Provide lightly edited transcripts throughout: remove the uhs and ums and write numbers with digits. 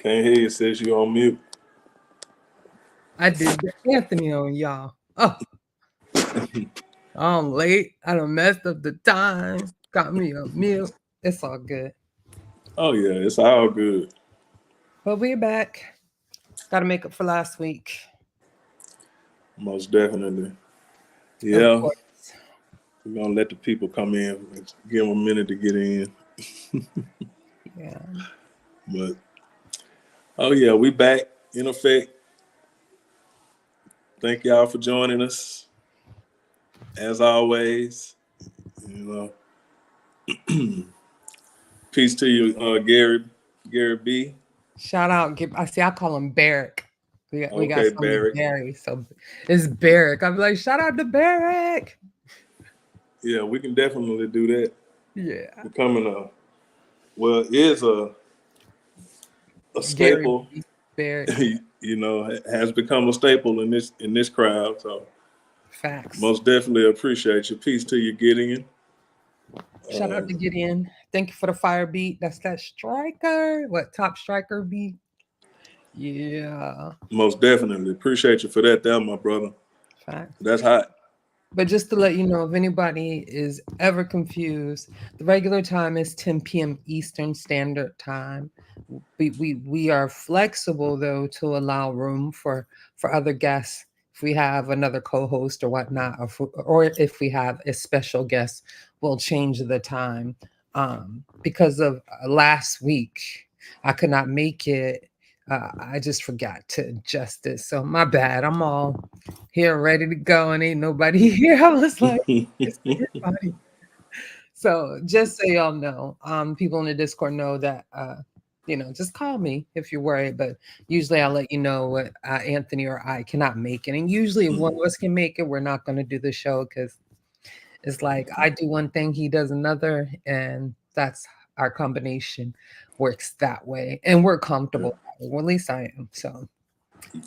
Can't hear you. It says you on mute. I did the Anthony on y'all. Oh, I'm late. I done messed up the time. Got me a meal. It's all good. Oh yeah, it's all good. But we're back. Got to make up for last week. Most definitely. Of Yeah, course. we're gonna let the people come in. Let's give them a minute to get in. Yeah. But oh yeah, we back in effect. Thank y'all for joining us. As always, you know, peace to you, Gary B. Shout out. I see. I call him Barrick. We got Okay, so many Barry. Barry. So it's Barrick. I'm like, shout out to Barrick. Yeah, we can definitely do that. Yeah. Becoming is a Gary staple. B. Barrick. You know, has become a staple in this crowd. So Facts. most definitely appreciate you. Peace to you, Gideon. Shout out to Gideon. Thank you for the fire beat. That's that striker. What top striker beat? Yeah. Most definitely appreciate you for that, there, my brother. Facts. That's hot. But just to let you know, if anybody is ever confused, the regular time is 10 p.m. Eastern Standard Time. We are flexible though to allow room for other guests. If we have another co-host or whatnot, or if we have a special guest, we'll change the time. Because of last week, I could not make it. I just forgot to adjust it. So my bad. I'm all here ready to go and ain't nobody here. I was like, it's everybody. So just so y'all know, people in the Discord know that just call me if you're worried. But usually I'll let you know what Anthony or I cannot make it. And usually if one of us can make it, we're not going to do the show because it's like I do one thing, he does another, and that's our combination works that way. And we're comfortable. Well, at least I am. So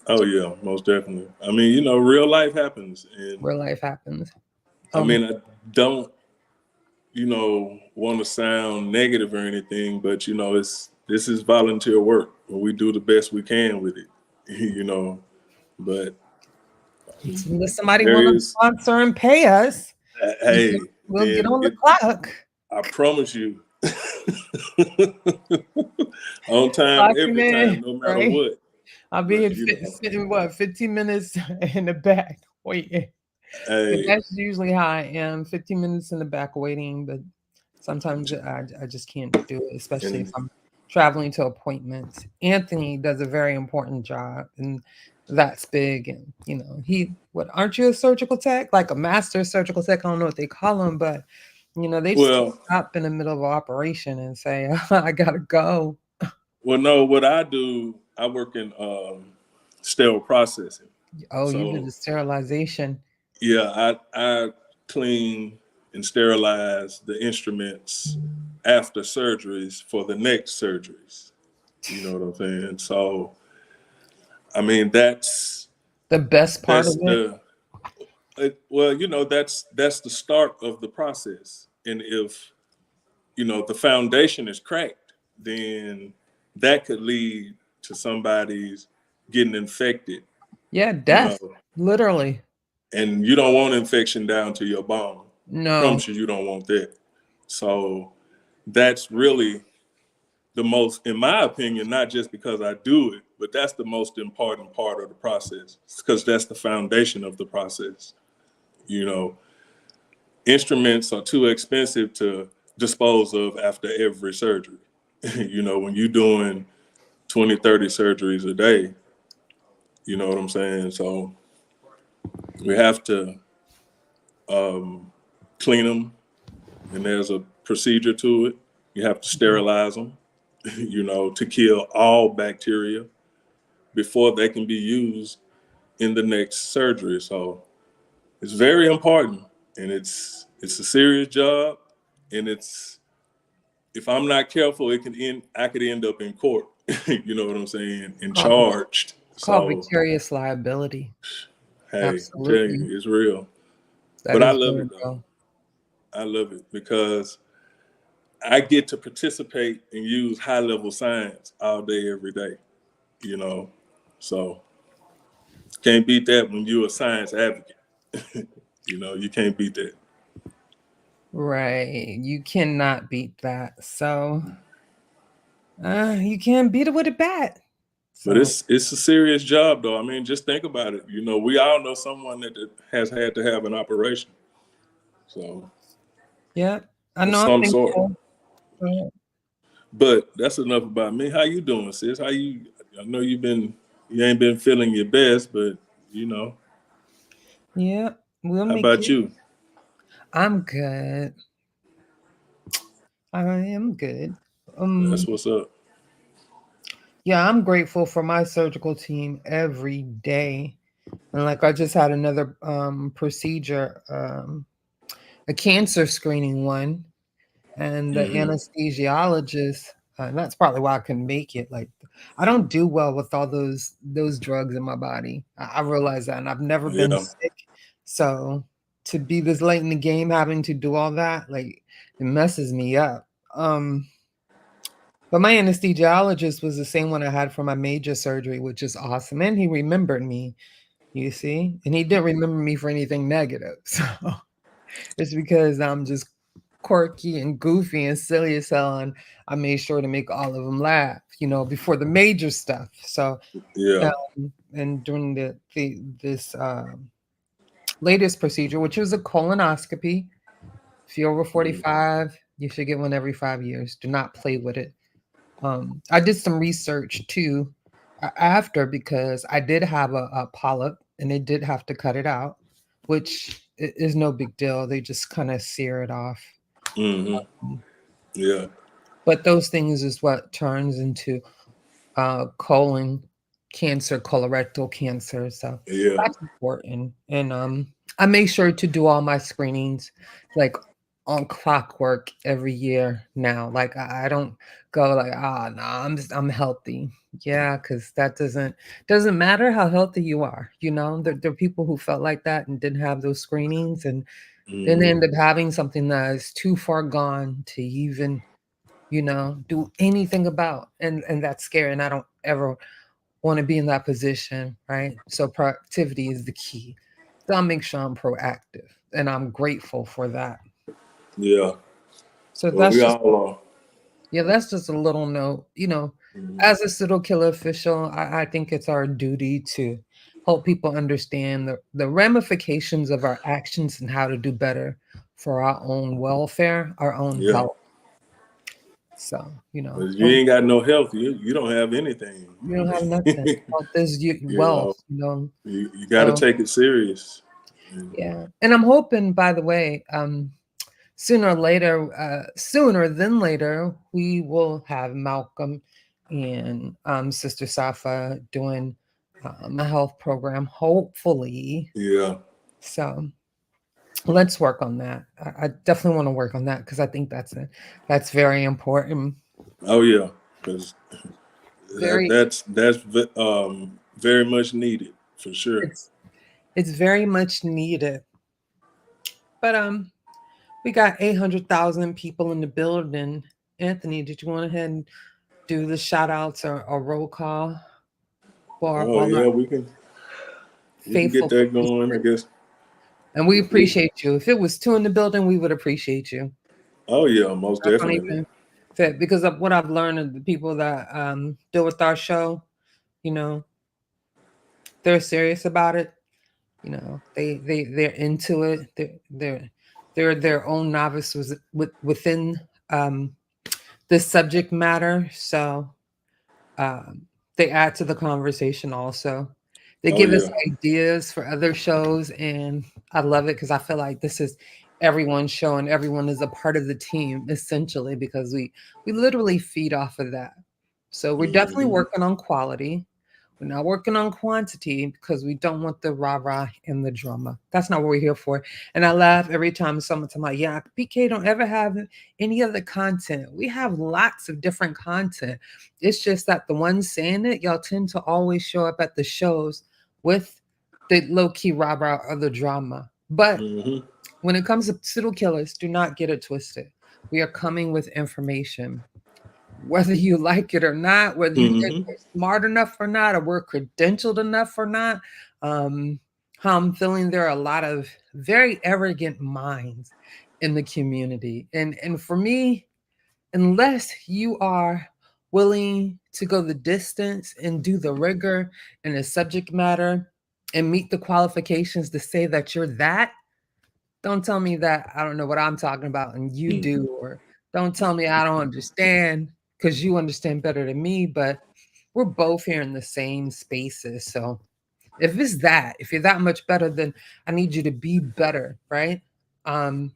Oh yeah, most definitely. I mean, you know, real life happens, and real life happens. I mean, I don't, want to sound negative or anything, but this is volunteer work, and we do the best we can with it, But Unless somebody there want to is, sponsor and pay us, hey, we'll get on the clock. I promise you, on time, every time, no matter right? what. I'll be sitting 15 minutes in the back waiting. Hey, That's usually how I am. 15 minutes in the back waiting, but sometimes I just can't do it, especially if I'm traveling to appointments. Anthony does a very important job, and that's big. And aren't you a surgical tech, like a master surgical tech? I don't know what they call them, but they just stop in the middle of an operation and say, I gotta go. Well, no, what I do, I work in sterile processing. Oh, you do the sterilization. Yeah, I clean and sterilize the instruments after surgeries for the next surgeries. You know what I'm saying? So, I mean, that's the best part of it. That's the start of the process. And if, the foundation is cracked, then that could lead to somebody's getting infected. Yeah, death, literally. And you don't want infection down to your bone. No. I promise you don't want that. So that's really the most, in my opinion, not just because I do it, but that's the most important part of the process, because that's the foundation of the process. Instruments are too expensive to dispose of after every surgery. When you're doing 20, 30 surgeries a day, you know what I'm saying? So we have to clean them, and there's a procedure to it. You have to sterilize them, to kill all bacteria before they can be used in the next surgery. So it's very important, and it's a serious job, and if I'm not careful, I could end up in court. You know what I'm saying? And charged. Called vicarious liability. Hey, absolutely. I'm telling you, it's real. But I love it though. I love it because I get to participate and use high-level science all day, every day. you know. So can't beat that when you're a science advocate. You know, you can't beat that. Right. You cannot beat that. So you can't beat it with a bat. But So it's a serious job, though. I mean, just think about it. You know, we all know someone that has had to have an operation, so yeah, I of know. I some think sort. so. Yeah. But that's enough about me. How you doing, sis? How you? I know you ain't been feeling your best, but you know, Yeah, we'll how make about it. you? I'm good. I am good. That's what's up. Yeah, I'm grateful for my surgical team every day. And like I just had another procedure, a cancer screening one, and the Hmm. anesthesiologist, and that's probably why I couldn't make it. Like I don't do well with all those drugs in my body. I realize that, and I've never been Yeah, sick. So to be this late in the game having to do all that, like it messes me up. But my anesthesiologist was the same one I had for my major surgery, which is awesome. And he remembered me, you see, and he didn't remember me for anything negative. So it's because I'm just quirky and goofy and silly as hell. And I made sure to make all of them laugh, before the major stuff. So, yeah, and during this latest procedure, which was a colonoscopy, if you're over mm, 45, you should get one every 5 years. Do not play with it. I did some research too after because I did have a polyp and they did have to cut it out, which is no big deal. They just kind of sear it off. hmm, Um, yeah, But those things is what turns into colon cancer, colorectal cancer. So yeah, that's important. And I make sure to do all my screenings like on clockwork every year now. Like I don't go like, no, I'm healthy. Yeah, because that doesn't matter how healthy you are. There are people who felt like that and didn't have those screenings, and then they hmm, end up having something that is too far gone to even do anything about. And that's scary. And I don't ever want to be in that position, right? So proactivity is the key. So I'll make sure I'm proactive. And I'm grateful for that. yeah. So Well, that's we just all are. that's just a little note. Mhm. As a SpaceAgeAfrican official, I think it's our duty to help people understand the ramifications of our actions and how to do better for our own welfare, our own Yeah. health. So, But if you don't ain't got no health, you don't have anything. you don't have nothing. Health is You wealth, know, you got to So take it serious. And, yeah, and I'm hoping, by the way, sooner than later, we will have Malcolm and Sister Safa doing a health program. Hopefully, yeah. so let's work on that. I definitely want to work on that because I think that's very important. Oh yeah. Because Very, very much needed for sure. it's it's very much needed. But we got 800,000 people in the building. Anthony, did you want to ahead and do the shout outs or roll call for Oh all our yeah, we can get faithful that going. I participants? guess. And we appreciate you. If it was two in the building, we would appreciate you. Oh yeah, most Not gonna definitely. even fit because of what I've learned of the people that deal with our show, you know, they're serious about it. They're into it. They're their own novices within um this subject matter. So um, they add to the conversation also. They Oh give us yeah. ideas for other shows, and I love it because I feel like this is everyone's show and everyone is a part of the team essentially because we literally feed off of that. So we're definitely Hmm. working on quality. We're not working on quantity because we don't want the rah-rah and the drama. That's not what we're here for. And I laugh every time someone tells me, yeah, PK don't ever have any other content. We have lots of different content. It's just that the ones saying it, y'all tend to always show up at the shows with the low-key rah-rah or the drama. But Hmm. when it comes to SpaceAgeAfrican, do not get it twisted. We are coming with information. whether you like it or not, whether you think Mm-hmm. we're smart enough or not, or we're credentialed enough or not. How I'm feeling there are a lot of very arrogant minds in the community. And for me, unless you are willing to go the distance and do the rigor and the subject matter and meet the qualifications to say that you're that, don't tell me that I don't know what I'm talking about and you Mm-hmm. do, or don't tell me I don't understand because you understand better than me. But we're both here in the same spaces. So if it's that, if you're that much better, then I need you to be better, right? Um,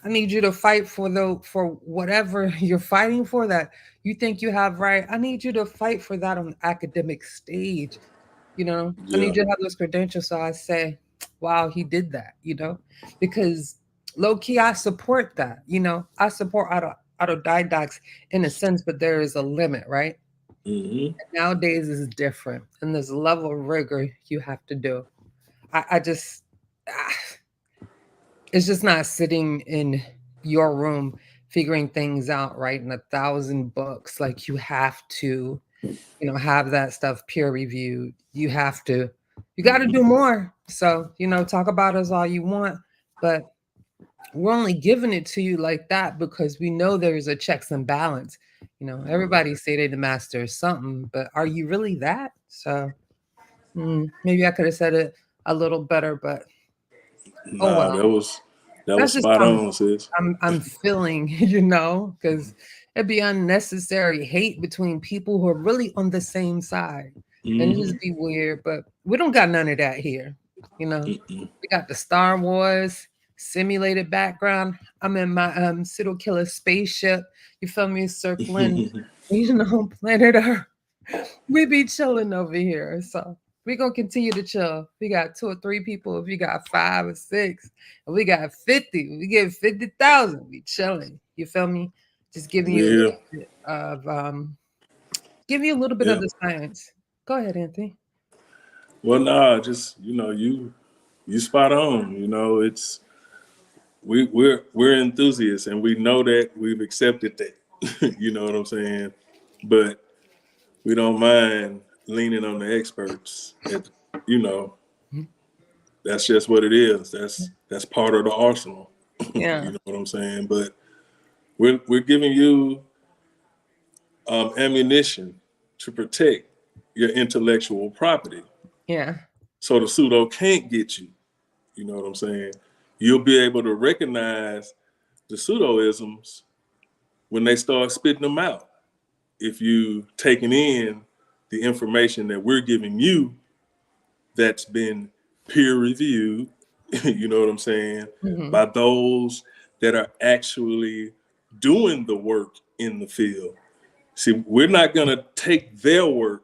I need you to fight for whatever you're fighting for that you think you have right. I need you to fight for that on the academic stage. I Yeah. need you to have those credentials so I say, wow, he did that, because low key I support that. I support autodidacts in a sense, but there is a limit, right? Mm-hmm. Nowadays is different, and there's a level of rigor you have to do. I just ah, it's just not sitting in your room figuring things out, writing 1,000 books. Like you have to, have that stuff peer reviewed. You got to do more. So, talk about us all you want, but we're only giving it to you like that because we know there's a checks and balance. Everybody say they the master of something, but are you really that? So maybe I could have said it a little better, but oh Nah, well. that was That's just spot on, sis. I'm feeling, because it'd be unnecessary hate between people who are really on the same side. And it Mm-hmm. just be weird. But we don't got none of that here. You know, Mm-mm. we got the Star Wars simulated background. I'm in my PseudoKillas spaceship. You feel me? Circling, planet Earth. We be chilling over here. So we gonna continue to chill. We got 2 or 3 people. If you got 5 or 6, and we got 50, we get 50,000. We chilling. You feel me? Just giving you a Yeah. little bit of giving you a little bit of Yeah. the science. Go ahead, Anthony. Well, nah, just you spot on. It's we're enthusiasts, and we know that we've accepted that. You know what I'm saying? But we don't mind leaning on the experts. You know, that's just what it is. That's part of the arsenal. Yeah, You know what I'm saying? But we're giving you ammunition to protect your intellectual property, yeah, so the pseudo can't get you. You know what I'm saying? You'll be able to recognize the pseudoisms when they start spitting them out. If you taking in the information that we're giving you that's been peer reviewed, you know what I'm saying, hmm, by those that are actually doing the work in the field. See, we're not going to take their work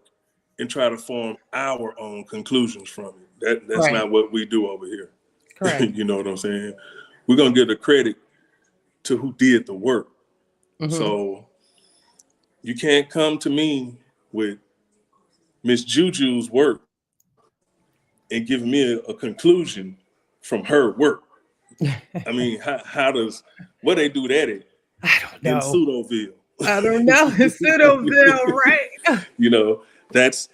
and try to form our own conclusions from it. That's right, not what we do over here. correct. You know what I'm saying? We're going to give the credit to who did the work. Hmm. So you can't come to me with Miss Juju's work and give me a conclusion from her work. I mean, how does what they do that I don't in know. Pseudoville? I don't know. It's Pseudoville, right? You know, that's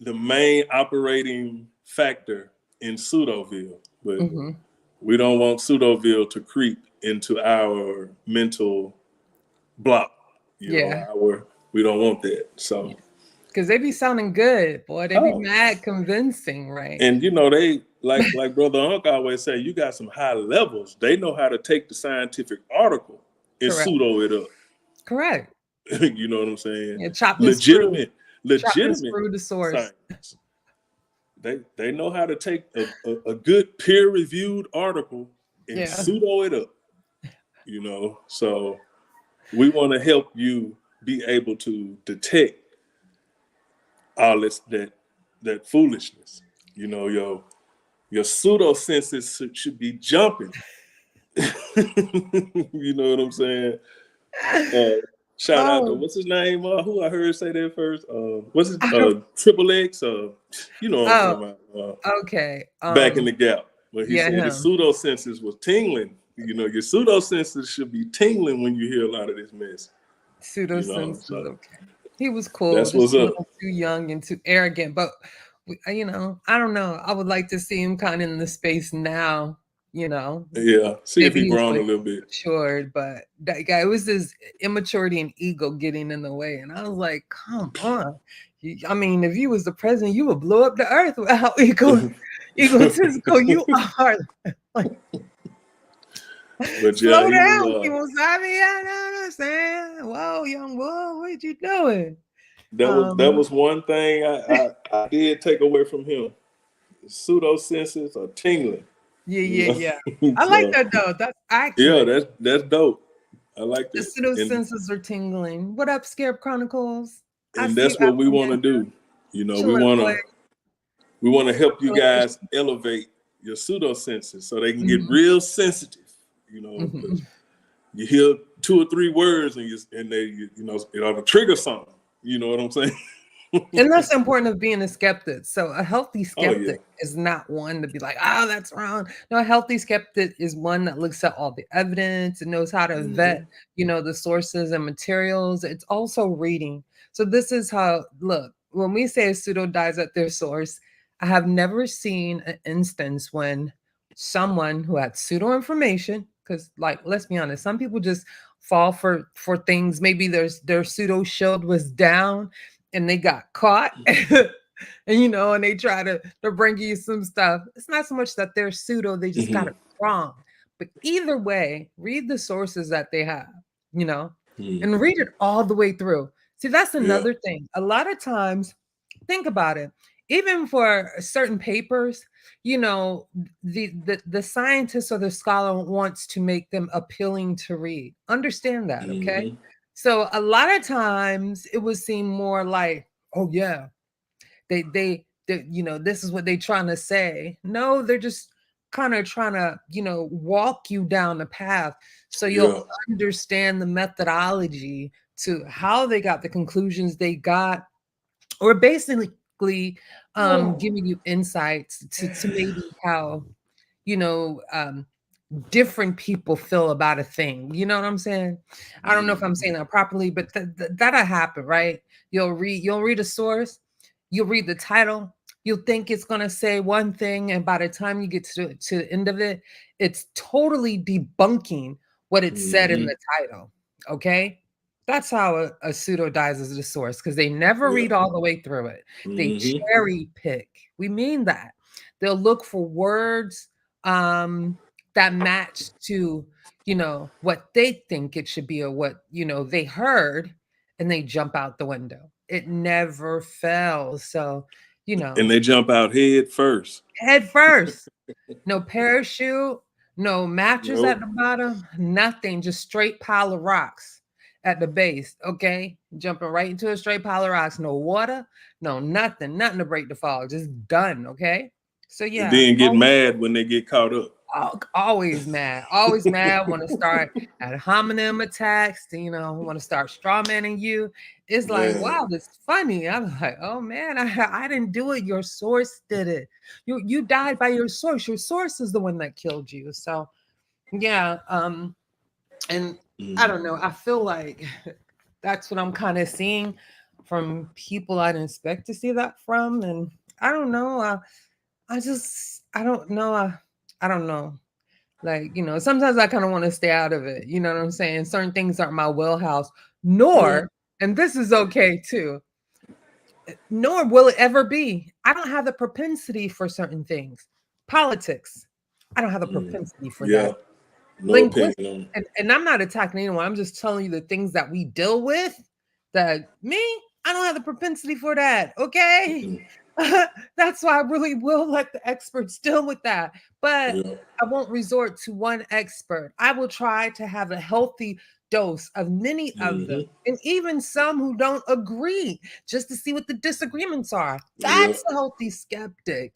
the main operating factor in Pseudoville. But Hmm. we don't want Pseudoville to creep into our mental block. Yeah. We don't want that. So, Because they be sounding good, boy. They be oh, mad convincing, right? and they like Brother Unc always say, you got some high levels. They know how to take the scientific article and Correct. pseudo it up. Correct. You know what I'm saying? Yeah, chopped and screwed. Legitimate, Chopped and legitimate screwed the source. science. They know how to take a good peer reviewed article and Yeah. pseudo it up. So we want to help you be able to detect all that foolishness. Your pseudo senses should be jumping. You know what I'm saying? Shout out to Oh, what's his name? Who I heard say that first? What's his I don't, Triple X? You know what I'm oh, talking about? okay. Back in the gap, when he Yeah, said his him. pseudo senses was tingling your pseudo senses should be tingling when you hear a lot of this mess. Pseudo senses, So okay. He was cool, that's just what's a up. little too young and too arrogant. But I don't know. I would like to see him kind of in the space now. Yeah, see if Maybe he he's grown a like little bit. matured, but that guy, it was his immaturity and ego getting in the way. And I was like, come on. I mean, if you was the president, you would blow up the earth with how egotistical you are. Like, But yeah, slow he down, was. people. I don't understand. Whoa, young boy, what you doing? That was one thing I did take away from him. Pseudo senses are tingling. Yeah. I like So that though. That's yeah, accurate. that's dope. I like The that. pseudo And senses are tingling. What up, Scarab Chronicles? I and see you, that's what we want to Afro do. We chilling away. want to help you Delicious. guys elevate your pseudo senses so they can get Mhm. real sensitive. Because you hear 2 or 3 words and they it ought to trigger something. You know what I'm saying? And that's the important of being a skeptic. So a healthy Oh yeah. skeptic is not one to be like, oh, that's wrong. No, a healthy skeptic is one that looks at all the evidence and knows how to vet, the sources and materials. It's also reading. So this is how, look, when we say a pseudo dies at their source, I have never seen an instance when someone who had pseudo information, because like, let's be honest, some people just fall for things. Maybe their pseudo shield was down and they got caught and and they try to bring you some stuff. It's not so much that they're pseudo, they just got it wrong. But either way, read the sources that they have, and read it all the way through. See, that's another thing. A lot of times, think about it. Even for certain papers, the scientist or the scholar wants to make them appealing to read. Understand that, okay? So a lot of times it would seem more like, oh yeah, they this is what they're trying to say. No, they're just kind of trying to, walk you down the path so you'll understand the methodology to how they got the conclusions they got, or basically giving you insights to maybe how, different people feel about a thing. You know what I'm saying? I don't know if I'm saying that properly, but that'll happen, right? You'll read a source, you'll read the title, you'll think it's gonna say one thing, and by the time you get to the end of it, it's totally debunking what it said in the title. Okay. That's how a pseudo dies as a source, because they never read all the way through it. They cherry pick. We mean that. They'll look for words that match to, what they think it should be, or what, they heard, and they jump out the window. It never fails. So, And they jump out head first. head first. No parachute, no mattress at the bottom, nothing, just straight pile of rocks at the base. Okay. Jumping right into a straight pile of rocks. No water, no nothing to break the fall. Just done. Okay. So And yeah. then get mad when they get caught up. Always mad. Want to start ad hominem attacks. Want to start straw manning you. It's like, wow, that's funny. I'm like, oh man, I didn't do it. Your source did it. You died by your source. Your source is the one that killed you. So yeah. And I don't know. I feel like that's what I'm kind of seeing from people I didn't expect to see that from. And I don't know. I don't know. I don't know. Like, sometimes I kind of want to stay out of it. You know what I'm saying? Certain things aren't my wheelhouse, nor, and this is okay too, nor will it ever be. I don't have the propensity for certain things. Politics, I don't have a propensity for that. No opinion. And I'm not attacking anyone. I'm just telling you the things that we deal with. That me, I don't have the propensity for that. Okay. That's why I really will let the experts deal with that. But I won't resort to one expert. I will try to have a healthy dose of many of them, and even some who don't agree, just to see what the disagreements are. That's a healthy skeptic,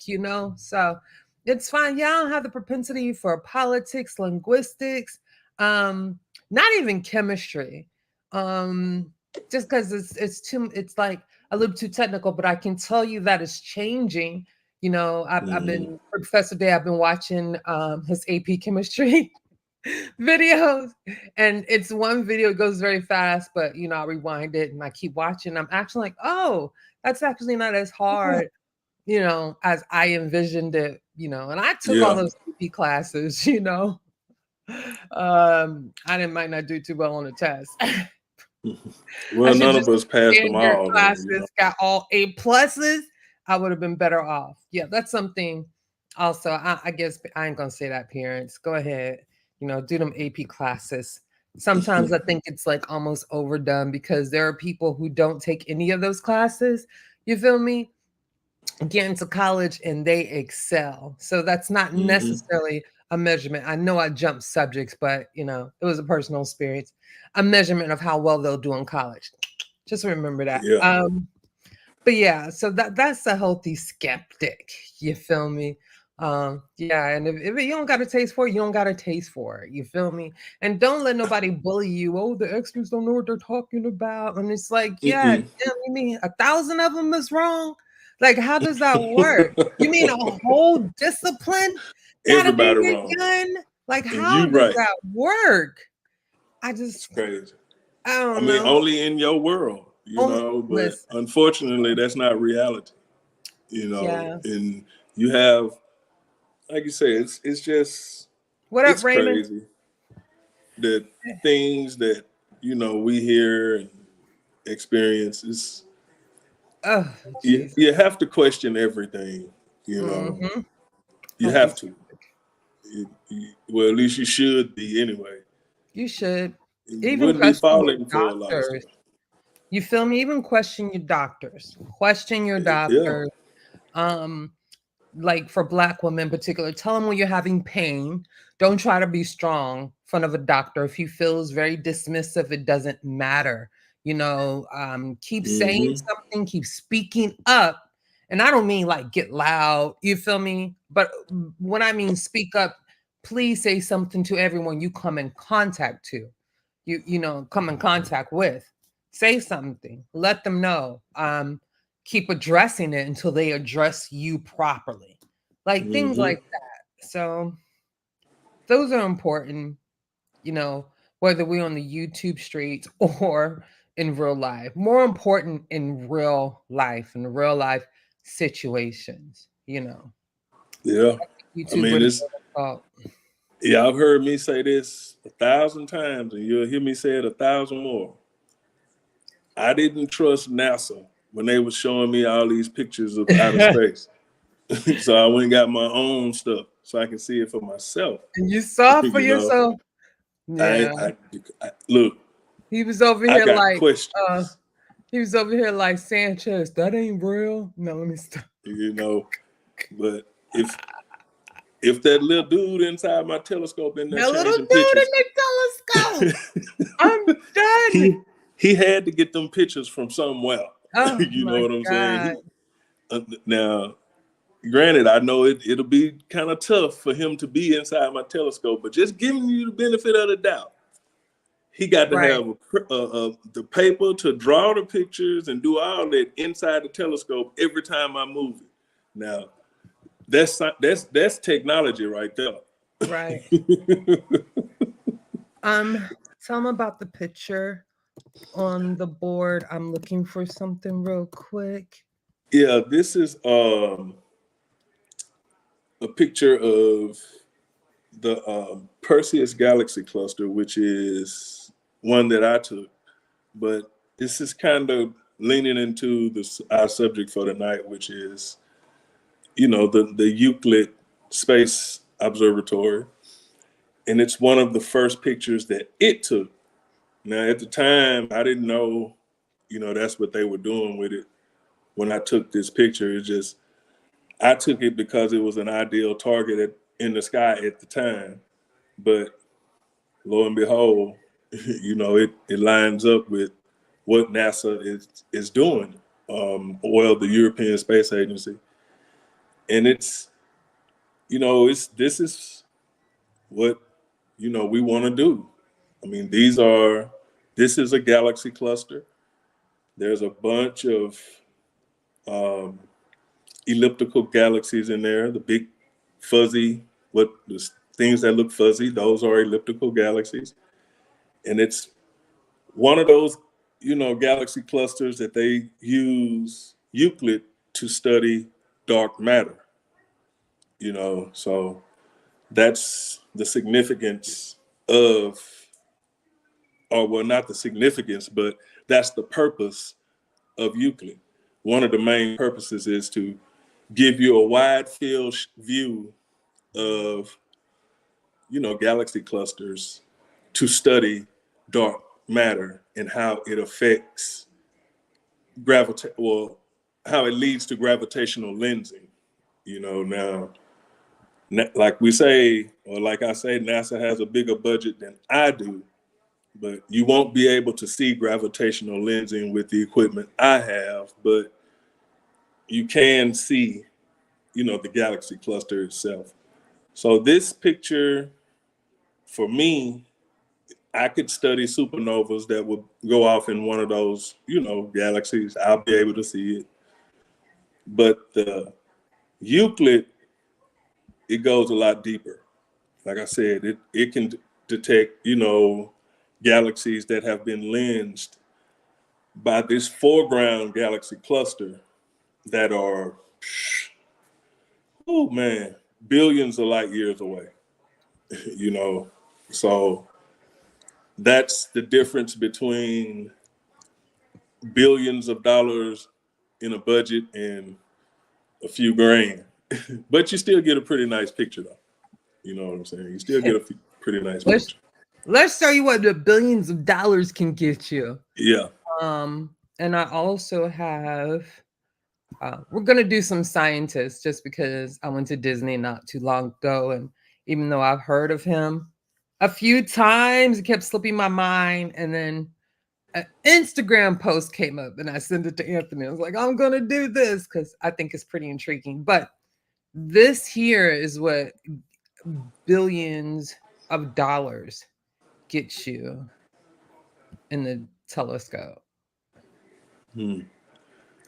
So it's fine. Yeah, I don't have the propensity for politics, linguistics, not even chemistry. Just because it's like a little too technical, but I can tell you that it's changing. I've been Professor Day, I've been watching his AP chemistry. videos, and it's one video, it goes very fast, but I rewind it and I keep watching. I'm actually like, oh, that's actually not as hard, as I envisioned it, and I took all Yeah. those CP classes, I might not do too well on the test. I Well, should none just of us passed them standard all, though. classes, got all A pluses. I would have been better off. Yeah, that's something. Also, I guess I ain't gonna say that, parents. Go ahead, do them AP classes. Sometimes I think it's like almost overdone because there are people who don't take any of those classes. You feel me? Get into college and they excel. So that's not Hmm. necessarily a measurement. I know I jumped subjects, but it was a personal experience. A measurement of how well they'll do in college. Just remember that. Yeah. But yeah, so that's a healthy skeptic. You feel me? Yeah, and if you don't got a taste for it, you don't got a taste for it. You feel me? And don't let nobody bully you. Oh, the experts don't know what they're talking about. And it's like, yeah, Mm-mm. damn, you mean 1,000 of them is wrong? Like, how does that work? You mean a whole discipline gotta be Everybody wrong. redone? Like, And how you does right. that work? It's crazy. I I don't mean, know. only in your world, but Listen, unfortunately, that's not reality, yeah. and you have, like you say, it's just, What up, it's Raymond? crazy that things that, we hear and experience is, Oh, you, jeez. you have to question everything, you know, Mm-hmm. you Healthy have to. skeptic. Well, at least you should be anyway. You should You even wouldn't be question your falling for a lot of doctors. stuff. You feel me? Even question your doctors. Question your Yeah. doctors. Um, like for Black women in particular, tell them when you're having pain. Don't try to be strong in front of a doctor. If he feels very dismissive, it doesn't matter. Keep saying Hmm. something, keep speaking up. And I don't mean like get loud, you feel me? But when I mean speak up, please say something to everyone you come in contact to, come in contact with. Say something, let them know. Keep addressing it until they address you properly. Like things Hmm. like that. So those are important, you know, whether we're on the YouTube streets or in real life. More important in real life situations. Yeah. I YouTube mean, really it's, played a fault. yeah, I've heard me say this 1,000 times, and you'll hear me say it 1,000 more. I didn't trust NASA when they were showing me all these pictures of outer And space. So I went and got my own stuff so I can see it for myself. you saw for you know, yourself. Yeah. I look, He was over I here got like, questions, Sanchez, that ain't real. No, let me stop. but if that little dude inside my telescope in there That little changing dude in pictures, the telescope. I'm done. he had to get them pictures from somewhere. Oh You know my what I'm saying? God. Now, granted, I know it'll be kind of tough for him to be inside my telescope, but just giving you the benefit of the doubt, he got to Right. have the paper to draw the pictures and do all that inside the telescope every time I move it. Now, that's technology right there. Right. Tell them about the picture on the board. I'm looking for something real quick. Yeah, this is a picture of the Perseus Galaxy Cluster, which is one that I took. But this is kind of leaning into our subject for tonight, which is, the Euclid Space Observatory. And it's one of the first pictures that it took. Now, at the time, I didn't know, that's what they were doing with it. When I took this picture, I took it because it was an ideal target in the sky at the time. But lo and behold, it lines up with what NASA is doing, the European Space Agency, and this is what we want to do. I mean, this is a galaxy cluster. There's a bunch of elliptical galaxies in there. The big fuzzy, what the things that look fuzzy, those are elliptical galaxies. And it's one of those, galaxy clusters that they use Euclid to study dark matter, so that's the significance of, or well, not the significance, but that's the purpose of Euclid. One of the main purposes is to give you a wide field view of, galaxy clusters to study dark matter and how it affects how it leads to gravitational lensing. Now, like we say, or like I say, NASA has a bigger budget than I do, but you won't be able to see gravitational lensing with the equipment I have, but you can see, the galaxy cluster itself. So this picture, for me, I could study supernovas that would go off in one of those, galaxies. I'll be able to see it. But the Euclid, it goes a lot deeper. Like I said, it can detect, galaxies that have been lensed by this foreground galaxy cluster that are, oh man, billions of light years away, So that's the difference between billions of dollars in a budget and a few grand. But you still get a pretty nice picture though. You know what I'm saying? You still get a pretty nice picture. Let's tell you what the billions of dollars can get you. Yeah. And I also have, we're going to do some scientists just because I went to Disney not too long ago. And even though I've heard of him a few times, it kept slipping my mind. And then an Instagram post came up and I sent it to Anthony. I was like, I'm going to do this because I think it's pretty intriguing. But this here is what billions of dollars gets you in the telescope.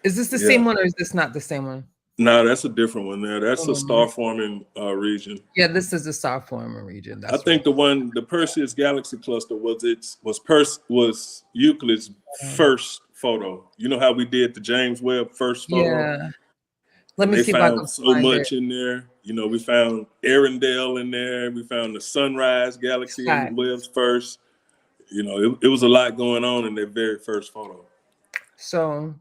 Is this the same one or is this not the same one? No, that's a different one there. That's a star forming region. Yeah, this is the star forming region. I think the Perseus Galaxy Cluster was Euclid's first photo. You know how we did the James Webb first photo? Yeah. Let me see if I can so find much it. in there. We found Arendelle in there. We found the Sunrise Galaxy in Webb's first. It was a lot going on in their very first photo. So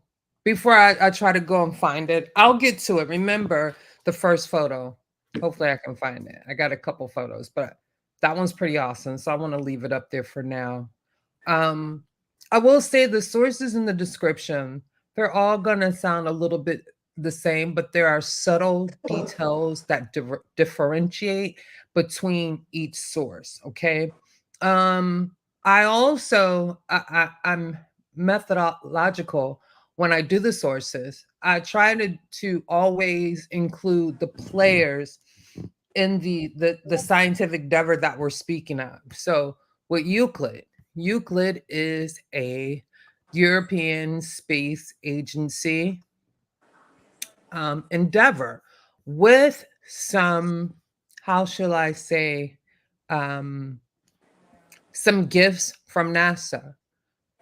before I try to go and find it, I'll get to it. Remember the first photo. Hopefully I can find it. I got a couple photos, but that one's pretty awesome. So I want to leave it up there for now. I will say the sources in the description, they're all going to sound a little bit the same, but there are subtle details that differentiate between each source. Okay. I also, I'm methodological when I do the sources. I try to always include the players in the scientific endeavor that we're speaking of. So with Euclid is a European Space Agency endeavor with some, how shall I say, some gifts from NASA.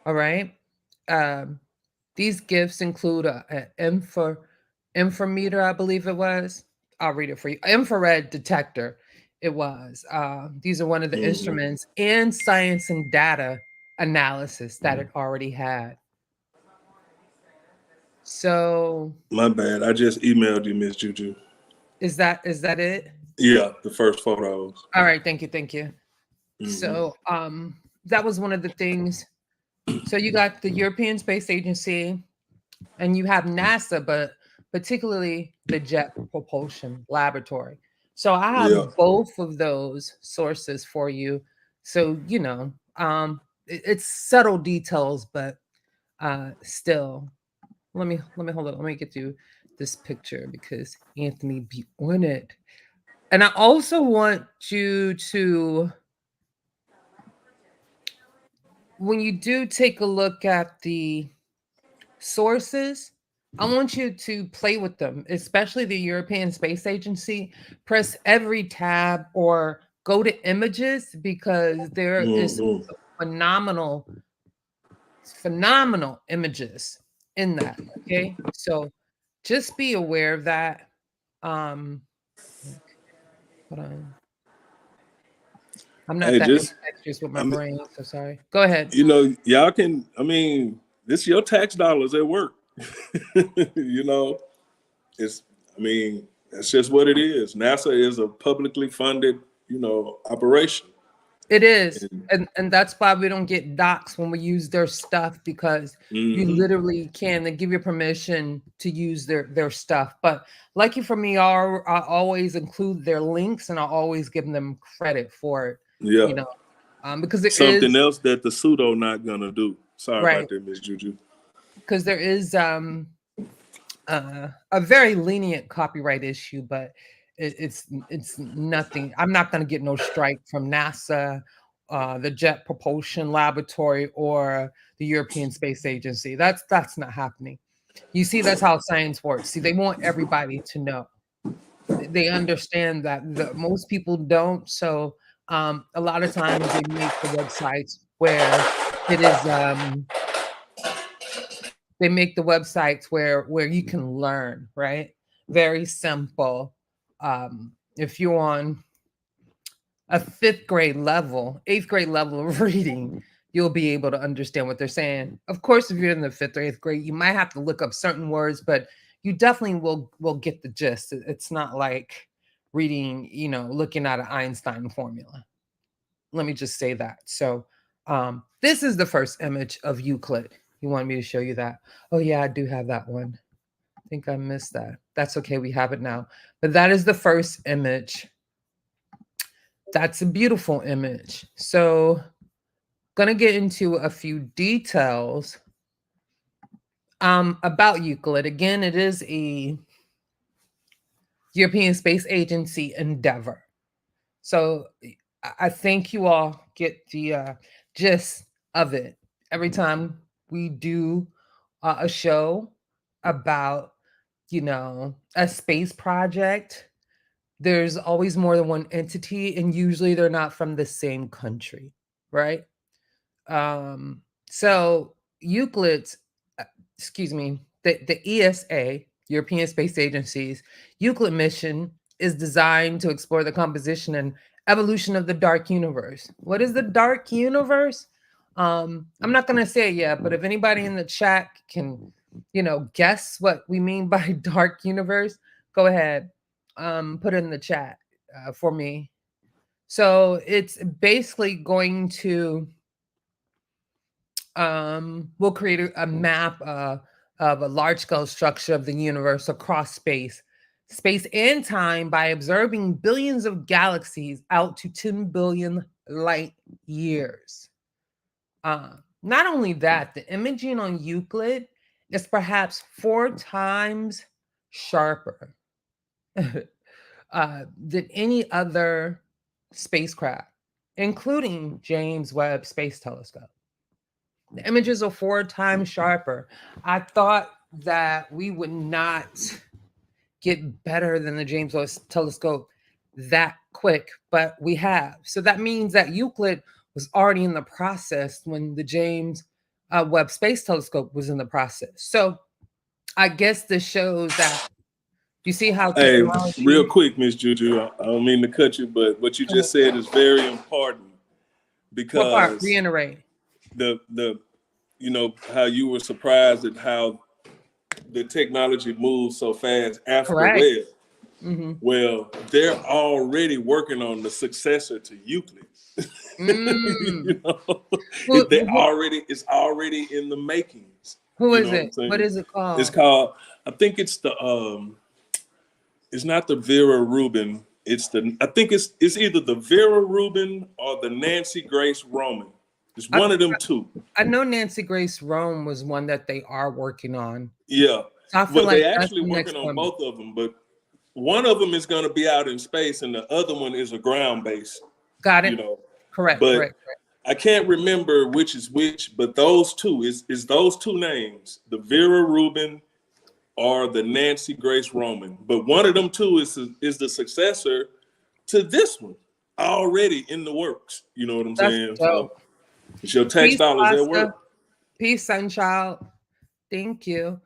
All right. These gifts include an inframeter, I believe it was. I'll read it for you. Infrared detector. It was. These are one of the instruments and science and data analysis that it already had. So my bad. I just emailed you, Miss Juju. Is that it? Yeah, the first photos. All right, thank you. So that was one of the things. So you got the European Space Agency and you have NASA, but particularly the Jet Propulsion Laboratory. So I have both of those sources for you. So, it's subtle details, but still, let me hold on. Let me get you this picture because Anthony be on it. And I also want you to, when you do take a look at the sources, I want you to play with them, especially the European Space Agency. Press every tab or go to images because there is Mhm. phenomenal images in that. Okay, so just be aware of that. Hold on. I'm not Hey, that just ambidextrous with I my mean, brain, so sorry. Go ahead. y'all can. I mean, this your tax dollars at work. you know, it's. I mean, that's just what it is. NASA is a publicly funded, operation. It is. And, And that's why we don't get docs when we use their stuff, because you mhm. literally can. They give you permission to use their stuff. But lucky for me, I always include their links, and I always give them credit for it, Yeah. you know, because there Something is, else that the pseudo not gonna do. Sorry right, about that, Miss Juju. because there is a very lenient copyright issue, but it's nothing. I'm not going to get no strike from NASA, the Jet Propulsion Laboratory, or the European Space Agency. That's not happening. You see, that's how science works. See, they want everybody to know. They understand that most people don't. So a lot of times they make the websites where it is. They make the websites where you can learn, right? Very simple. If you're on a fifth grade level, eighth grade level of reading, you'll be able to understand what they're saying. Of course, if you're in the fifth or eighth grade, you might have to look up certain words, but you definitely will get the gist. It's not like reading, looking at an Einstein formula. Let me just say that. So this is the first image of Euclid. You want me to show you that? Oh yeah, I do have that one. I think I missed that. That's okay, we have it now. But that is the first image. That's a beautiful image. So gonna get into a few details about Euclid. Again, it is a European Space Agency endeavor. So I think you all get the gist of it every time we do a show about, a space project. There's always more than one entity, and usually they're not from the same country, right? So Euclid's, excuse me, the ESA, European Space Agency's Euclid mission is designed to explore the composition and evolution of the dark universe. What is the dark universe? I'm not going to say it yet, but if anybody in the chat can, guess what we mean by dark universe, go ahead, put it in the chat for me. So it's basically going to we'll create a map of a large scale structure of the universe across space and time by observing billions of galaxies out to 10 billion light years. Not only that, the imaging on Euclid is perhaps 4 times sharper than any other spacecraft, including James Webb Space Telescope. The images are 4 times sharper. I thought that we would not get better than the James Webb Telescope that quick, but we have. So that means that Euclid was already in the process when the James Webb Space Telescope was in the process. So I guess this shows that you see how Hey, real technology. quick, Miss Juju, I don't mean to cut you, but what you just said is very important What part? because Reiterate. the how you were surprised at how the technology moves so fast after Correct. Webb. Mm-hmm. Well, they're already working on the successor to Euclid. Mm. It's already in the makings. Who You is know what it? I'm What saying? is it It's called? called. I think it's not the Vera Rubin. I think it's either the Vera Rubin or the Nancy Grace Roman. It's I, one of them two. I know Nancy Grace Rome was one that they are working on. Yeah. So I feel Well, like they that's actually the working next on one. both of them, but one of them is going to be out in space, and the other one is a ground base. Got You it. know, Correct. but Correct. Correct. I can't remember which is which. But those two is those two names: the Vera Rubin or the Nancy Grace Roman. But one of them two is the successor to this one. already in the works. You know what I'm That's saying? So dope. it's your tax Peace, dollars at Pasta. work. Peace, Sunchild. Thank you.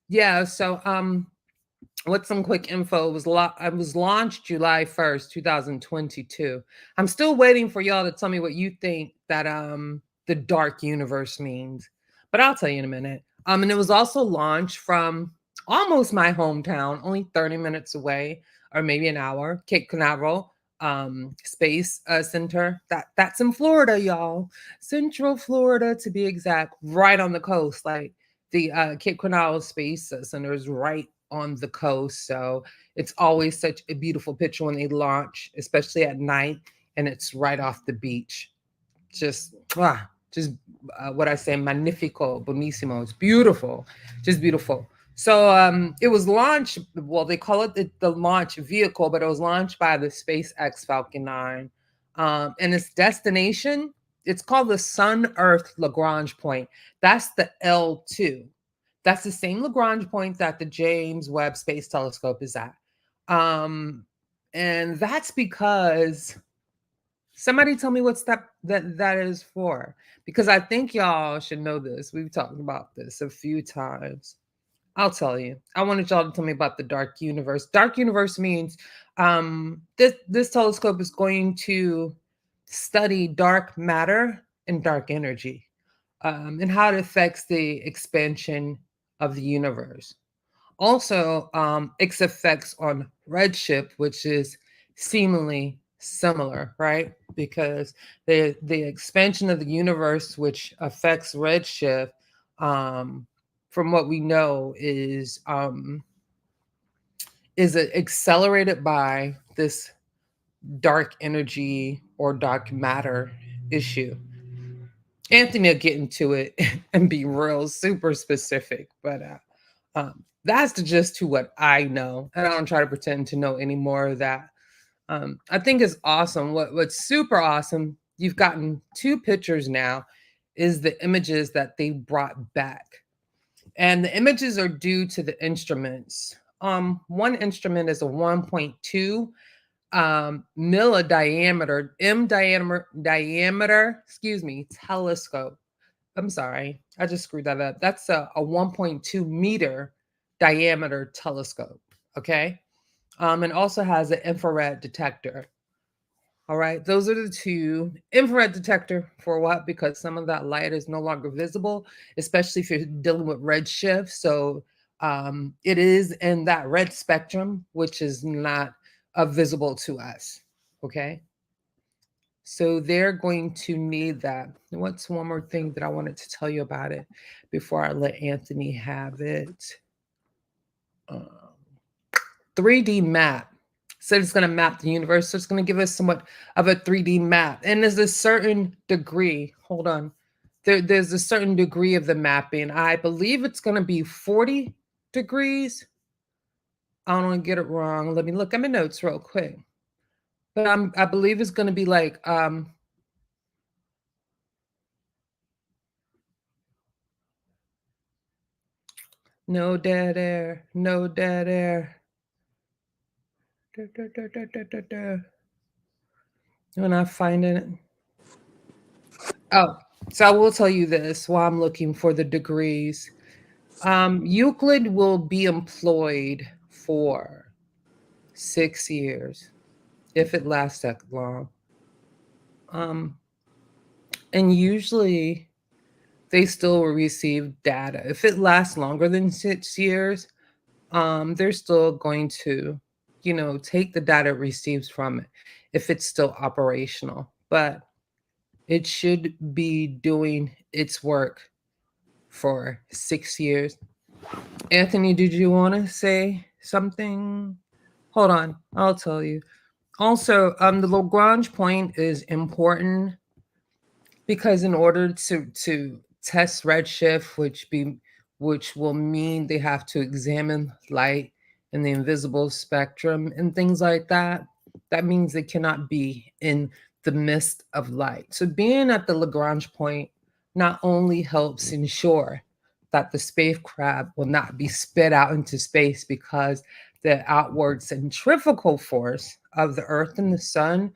Yeah, so what's some quick info? I was launched July 1st, 2022. I'm still waiting for y'all to tell me what you think that the dark universe means. But I'll tell you in a minute. And it was also launched from almost my hometown, only 30 minutes away, or maybe an hour, Cape Canaveral Space Center. That's in Florida, y'all. Central Florida to be exact, right on the coast. Like the Cape Canaveral Space Center is right on the coast. So it's always such a beautiful picture when they launch, especially at night, and it's right off the beach. Just what I say, magnifico, bonissimo. It's beautiful, just beautiful. So it was launched. Well, they call it the launch vehicle, but it was launched by the SpaceX Falcon 9, and its destination. It's called the Sun Earth Lagrange point. That's the L2. That's the same Lagrange point that the James Webb Space Telescope is at. And that's because somebody tell me what's that is for. Because I think y'all should know this. We've talked about this a few times. I'll tell you. I wanted y'all to tell me about the dark universe. Dark universe means this telescope is going to study dark matter and dark energy, and how it affects the expansion of the universe. Also, its effects on redshift, which is seemingly similar, right? Because the expansion of the universe, which affects redshift, from what we know, is accelerated by this dark energy or dark matter issue. Anthony will get into it and be real super specific, but that's just to what I know, and I don't try to pretend to know any more of that. I think it's awesome. What's super awesome? You've gotten two pictures now. Is the images that they brought back, and the images are due to the instruments. One instrument is a 1.2 milli diameter excuse me, telescope. I'm sorry, I just screwed that up. That's a 1.2 meter diameter telescope. Okay. And also has an infrared detector. All right. Those are the two. Infrared detector for what? Because some of that light is no longer visible, especially if you're dealing with redshift. So it is in that red spectrum, which is not visible to us. Okay. So they're going to need that. What's one more thing that I wanted to tell you about it before I let Anthony have it? 3D map. So it's going to map the universe. So it's going to give us somewhat of a 3D map. And there's a certain degree. Hold on. There's a certain degree of the mapping. I believe it's going to be 40 degrees. I don't want to get it wrong. Let me look at my notes real quick. But I believe it's going to be like no dead air, no dead air. When I find it. Oh, so I will tell you this while I'm looking for the degrees. Euclid will be employed for 6 years if it lasts that long. And usually they still will receive data. If it lasts longer than 6 years, they're still going to, take the data it receives from it if it's still operational. But it should be doing its work for 6 years. Anthony, did you want to say something? Hold on, I'll tell you. Also, the Lagrange point is important because in order to test redshift, which will mean they have to examine light in the invisible spectrum and things like that. That means they cannot be in the midst of light. So being at the Lagrange point not only helps ensure that the spacecraft will not be spit out into space because the outward centrifugal force of the Earth and the sun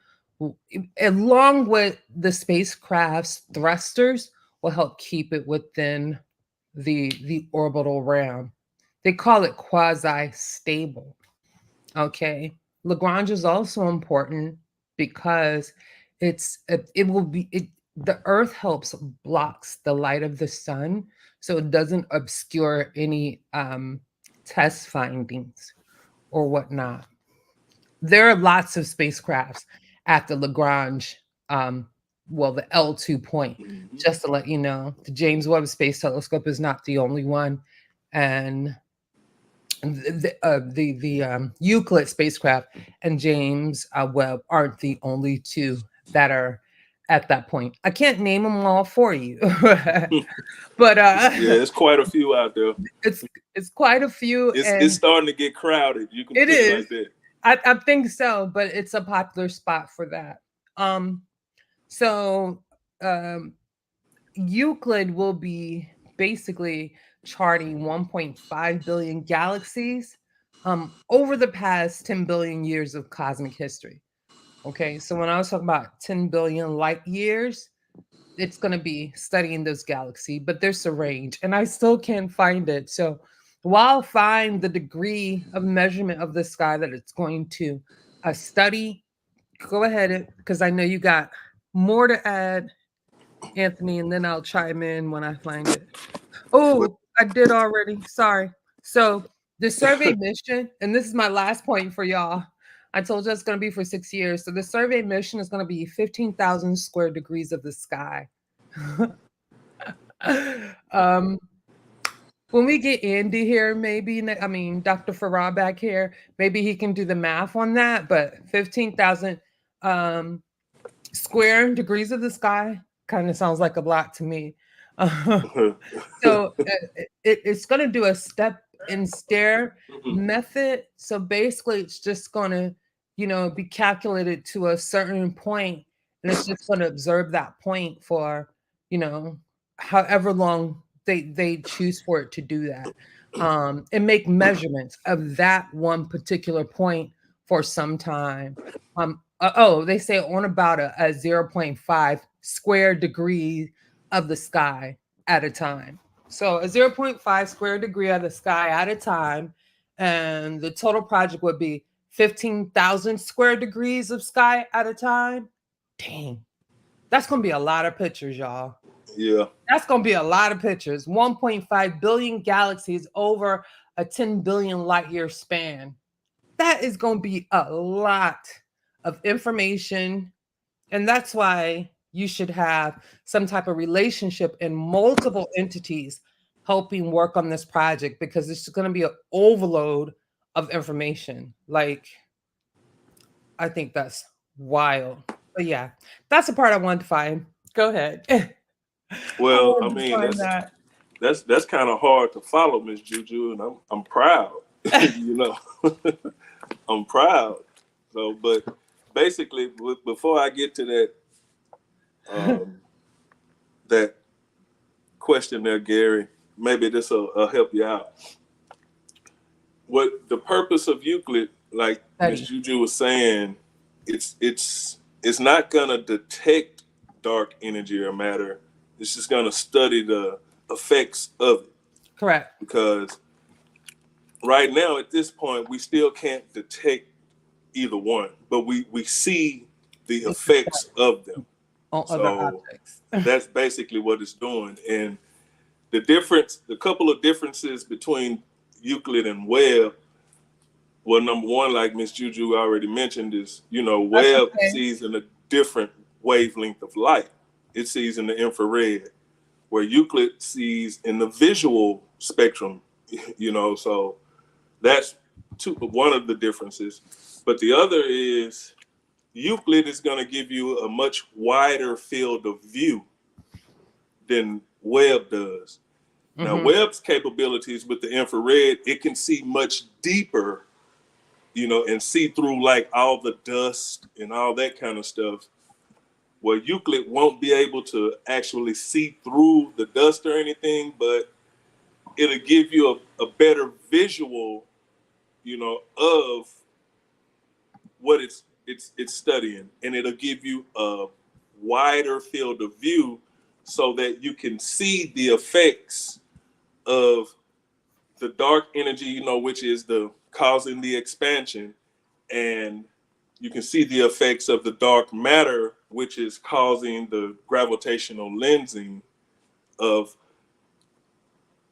along with the spacecraft's thrusters, will help keep it within the orbital realm. They call it quasi-stable. Okay. Lagrange is also important because it will be it the earth helps blocks the light of the sun, so it doesn't obscure any test findings or whatnot. There are lots of spacecrafts at the Lagrange, well, the L2 point. Mhm. Just to let you know, the James Webb Space Telescope is not the only one, and the Euclid spacecraft and James Webb aren't the only two that are at that point. I can't name them all for you, but Yeah, it's quite a few out there. it's it's quite a few, It's and starting to get crowded. You can it put it is. like that. I think so, but it's a popular spot for that. Um, so um, Euclid will be basically charting 1.5 billion galaxies over the past 10 billion years of cosmic history. Okay, so when I was talking about 10 billion light years, it's going to be studying this galaxy, but there's a range, and I still can't find it. So while I'll find the degree of measurement of the sky that it's going to study, go ahead, because I know you got more to add, Anthony, and then I'll chime in when I find it. Well, Oh, I did already. Sorry. So the survey mission, and this is my last point for y'all. I told you it's going to be for 6 years. So the survey mission is going to be 15,000 square degrees of the sky. um, when we get Andy here, maybe, I mean, Dr. Farah back here, maybe he can do the math on that. But 15,000 um, square degrees of the sky kind of sounds like a lot to me. So it's going to do a step and stare method. So basically, it's just going to, be calculated to a certain point, and it's just going to observe that point for, you know, however long they choose for it to do that, and make measurements of that one particular point for some time. They say on about a zero 0.5 square degree of the sky at a time. So a zero 0.5 square degree of the sky at a time. And the total project would be 15,000 square degrees of sky at a time. Dang. That's going to be a lot of pictures, y'all. yeah. That's going to be a lot of pictures. 1.5 billion galaxies over a 10 billion light year span. That is going to be a lot of information. And that's why you should have some type of relationship in multiple entities helping work on this project, because it's going to be an overload of information. Like, I think that's wild. But yeah, that's the part I wanted to find. Go ahead. I Well, I wanted to mean find that. that's kind of hard to follow, Miss Juju, and I'm proud. you know, I'm proud. So, but basically, before I get to um, that question there, Gary, maybe this will help you out. What the purpose of Euclid, like Miss Study. Juju was saying, it's not gonna detect dark energy or matter. It's just gonna study the effects of it, Correct. because right now at this point we still can't detect either one, but we see the It's effects of them. on other So objects. that's basically what it's doing. And the couple of differences between Euclid and Webb. Well, number one, like Miss Juju already mentioned, is That's Webb okay. sees in a different wavelength of light. It sees in the infrared, where Euclid sees in the visual spectrum. So that's one of the differences. But the other is Euclid is going to give you a much wider field of view than Webb does. Now, Mm-hmm. Webb's capabilities with the infrared, it can see much deeper, and see through like all the dust and all that kind of stuff. Well, Euclid won't be able to actually see through the dust or anything, but it'll give you a better visual, of what it's it's studying, and it'll give you a wider field of view so that you can see the effects of the dark energy, you know, which is the causing the expansion, and you can see the effects of the dark matter, which is causing the gravitational lensing of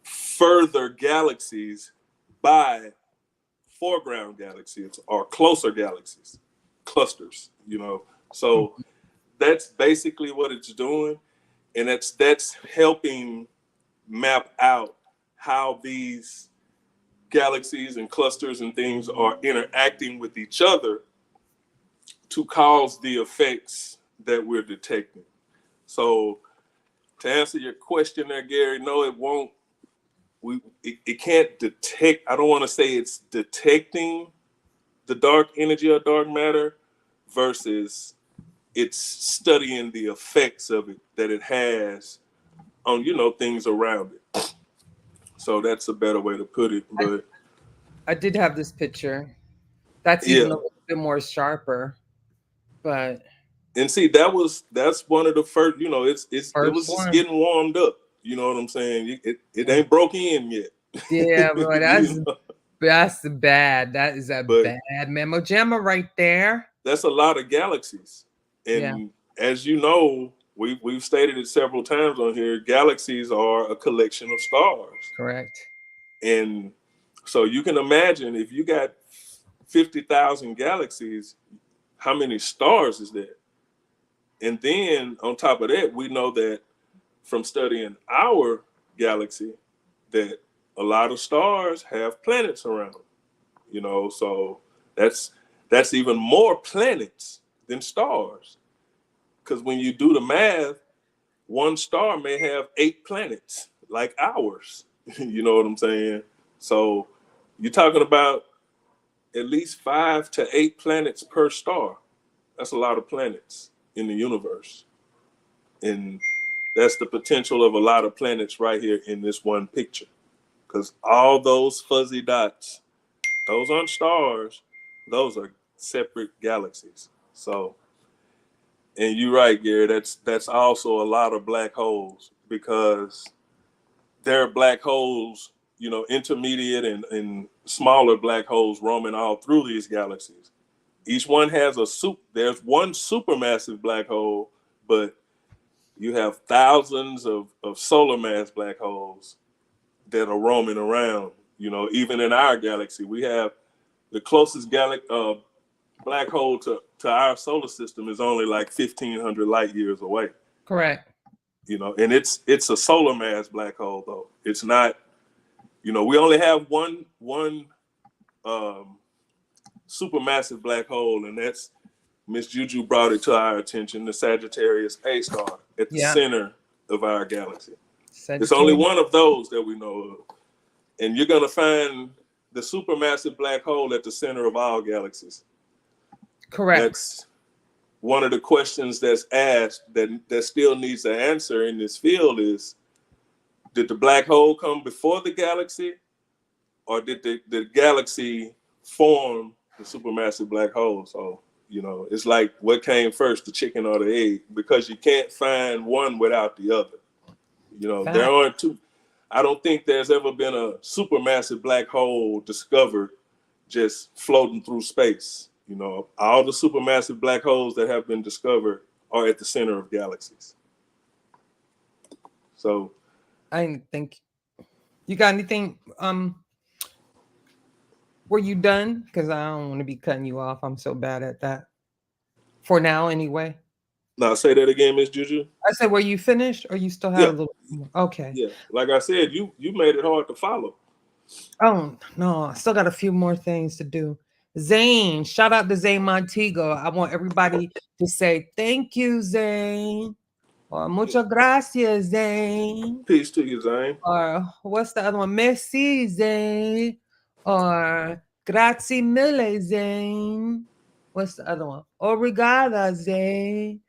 further galaxies by foreground galaxies or closer galaxies, clusters, you know. So that's basically what it's doing, and that's helping map out how these galaxies and clusters and things are interacting with each other to cause the effects that we're detecting. So to answer your question there, Gary, no, it won't. It can't detect. I don't want to say it's detecting the dark energy or dark matter versus it's studying the effects of it that it has on, you know, things around it. So that's a better way to put it. But I did have this picture. That's even yeah, a little bit more sharper, but and see that's one of the first. You know, it first was just one. getting warmed up. You know what I'm saying? It ain't broke in yet. Yeah, bro, You know? that's bad. That is a But bad memo jamma right there. that's a lot of galaxies, Yeah, and as you know, we've stated it several times on here. Galaxies are a collection of stars, correct. and so you can imagine if you got 50,000 galaxies, how many stars is there? And then on top of that, we know that from studying our galaxy that a lot of stars have planets around them, you know, so that's even more planets than stars. Because when you do the math, one star may have 8 planets like ours. You know what I'm saying? So you're talking about at least 5 to 8 planets per star. That's a lot of planets in the universe. And that's the potential of a lot of planets right here in this one picture. Because all those fuzzy dots, those aren't stars, those are separate galaxies. So, and you're right, Gary, that's also a lot of black holes because there are black holes, you know, intermediate and smaller black holes roaming all through these galaxies. Each one has there's one supermassive black hole, but you have thousands of solar mass black holes that are roaming around. You know, even in our galaxy, we have the closest black hole to our solar system is only like 1,500 light years away. Correct. You know, and it's a solar mass black hole though. It's not. You know, we only have one supermassive black hole, and that's Miss Juju brought it to our attention, the Sagittarius A star at the Yeah. center of our galaxy. It's only Sagittarius. one of those that we know of. And you're going to find the supermassive black hole at the center of all galaxies. Correct. That's one of the questions that's asked that still needs an answer in this field is, did the black hole come before the galaxy, or did the galaxy form the supermassive black hole? So, you know, it's like what came first, the chicken or the egg, because you can't find one without the other. You know, Fact. there aren't two. I don't think there's ever been a supermassive black hole discovered just floating through space. You know, all the supermassive black holes that have been discovered are at the center of galaxies. So I didn't think you got anything. Were you done? Because I don't want to be cutting you off. I'm so bad at that. For now, anyway. now say that again, Miss Juju. I said, were you finished, or you still had Yeah, a little more? Okay. yeah. Like I said, you made it hard to follow. Oh no, I still got a few more things to do. Zane, shout out to Zane Montego. I want everybody to say thank you, Zane, or muchas gracias, Zane, Peace to you, Zane. or what's the other one? Merci, Zane, or grazie mille, Zane. What's the other one? Obrigada, Zane.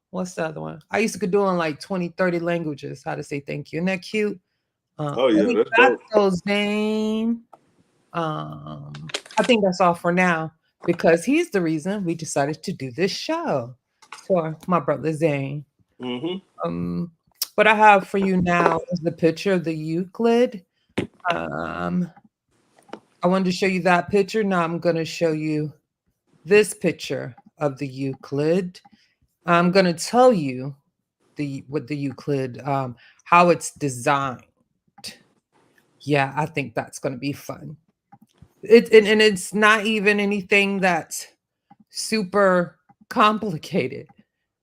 What's the other one? I used to do in like 20, 30 languages how to say thank you. Isn't that cute? Oh yeah, that's dope. Arigato, Zane. I think that's all for now. because he's the reason we decided to do this show. For my brother Zane. Mm-hmm. Um, what I have for you now is the picture of the Euclid. Um, I wanted to show you that picture. Now I'm going to show you this picture of the Euclid. I'm going to tell you what the Euclid, how it's designed. Yeah, I think that's going to be fun. And it's not even anything that's super complicated.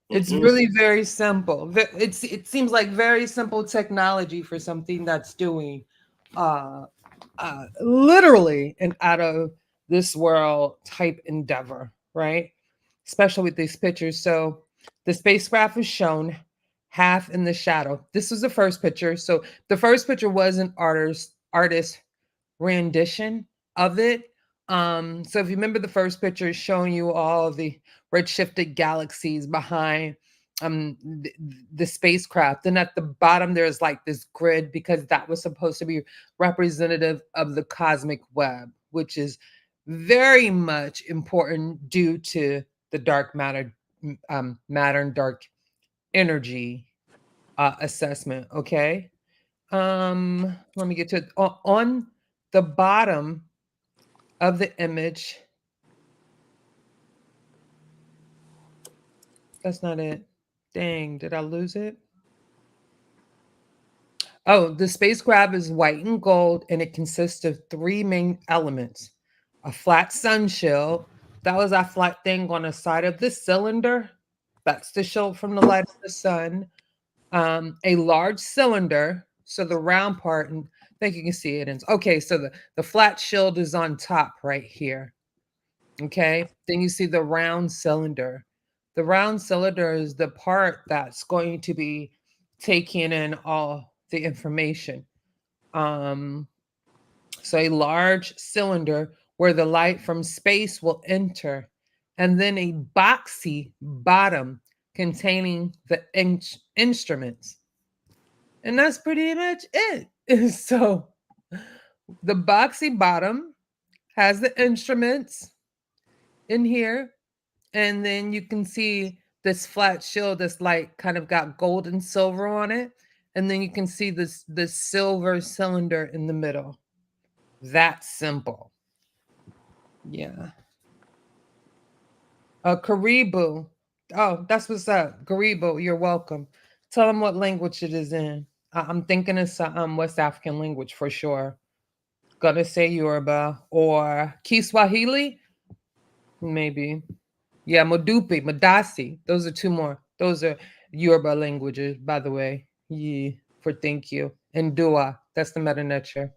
It's Mm-hmm. really very simple. It seems like very simple technology for something that's doing uh, literally an out of this world type endeavor, right? Especially with these pictures. So the spacecraft is shown half in the shadow. This was the first picture. So the first picture was an artist rendition of it. So if you remember, the first picture is showing you all of the redshifted galaxies behind the, the spacecraft. Then at the bottom, there's like this grid because that was supposed to be representative of the cosmic web, which is very much important due to the dark matter, matter and dark energy assessment. Okay. Let me get to it. On the bottom of the image. That's not it. Dang, did I lose it? Oh, the spacecraft is white and gold, and it consists of three main elements: a flat sun shell. That was that flat thing on the side of the cylinder. That's the shield from the light of the sun. A large cylinder, so the round part, and I think you can see it. Okay, so the flat shield is on top right here. Okay, then you see the round cylinder. The round cylinder is the part that's going to be taking in all the information. Um, so a large cylinder where the light from space will enter, and then a boxy bottom containing the instruments. And that's pretty much it. So the boxy bottom has the instruments in here, and then you can see this flat shield that's like kind of got gold and silver on it, and then you can see this silver cylinder in the middle. That's simple. Yeah. Karibu. Oh, that's what's up. Karibu, you're welcome. Tell them what language it is in. I'm thinking it's a West African language for sure. Gonna say Yoruba or Kiswahili, maybe. Yeah, Modupi, Madasi. Those are two more. Those are Yoruba languages, by the way. Yeah, for thank you. And Dua. That's the meta nature.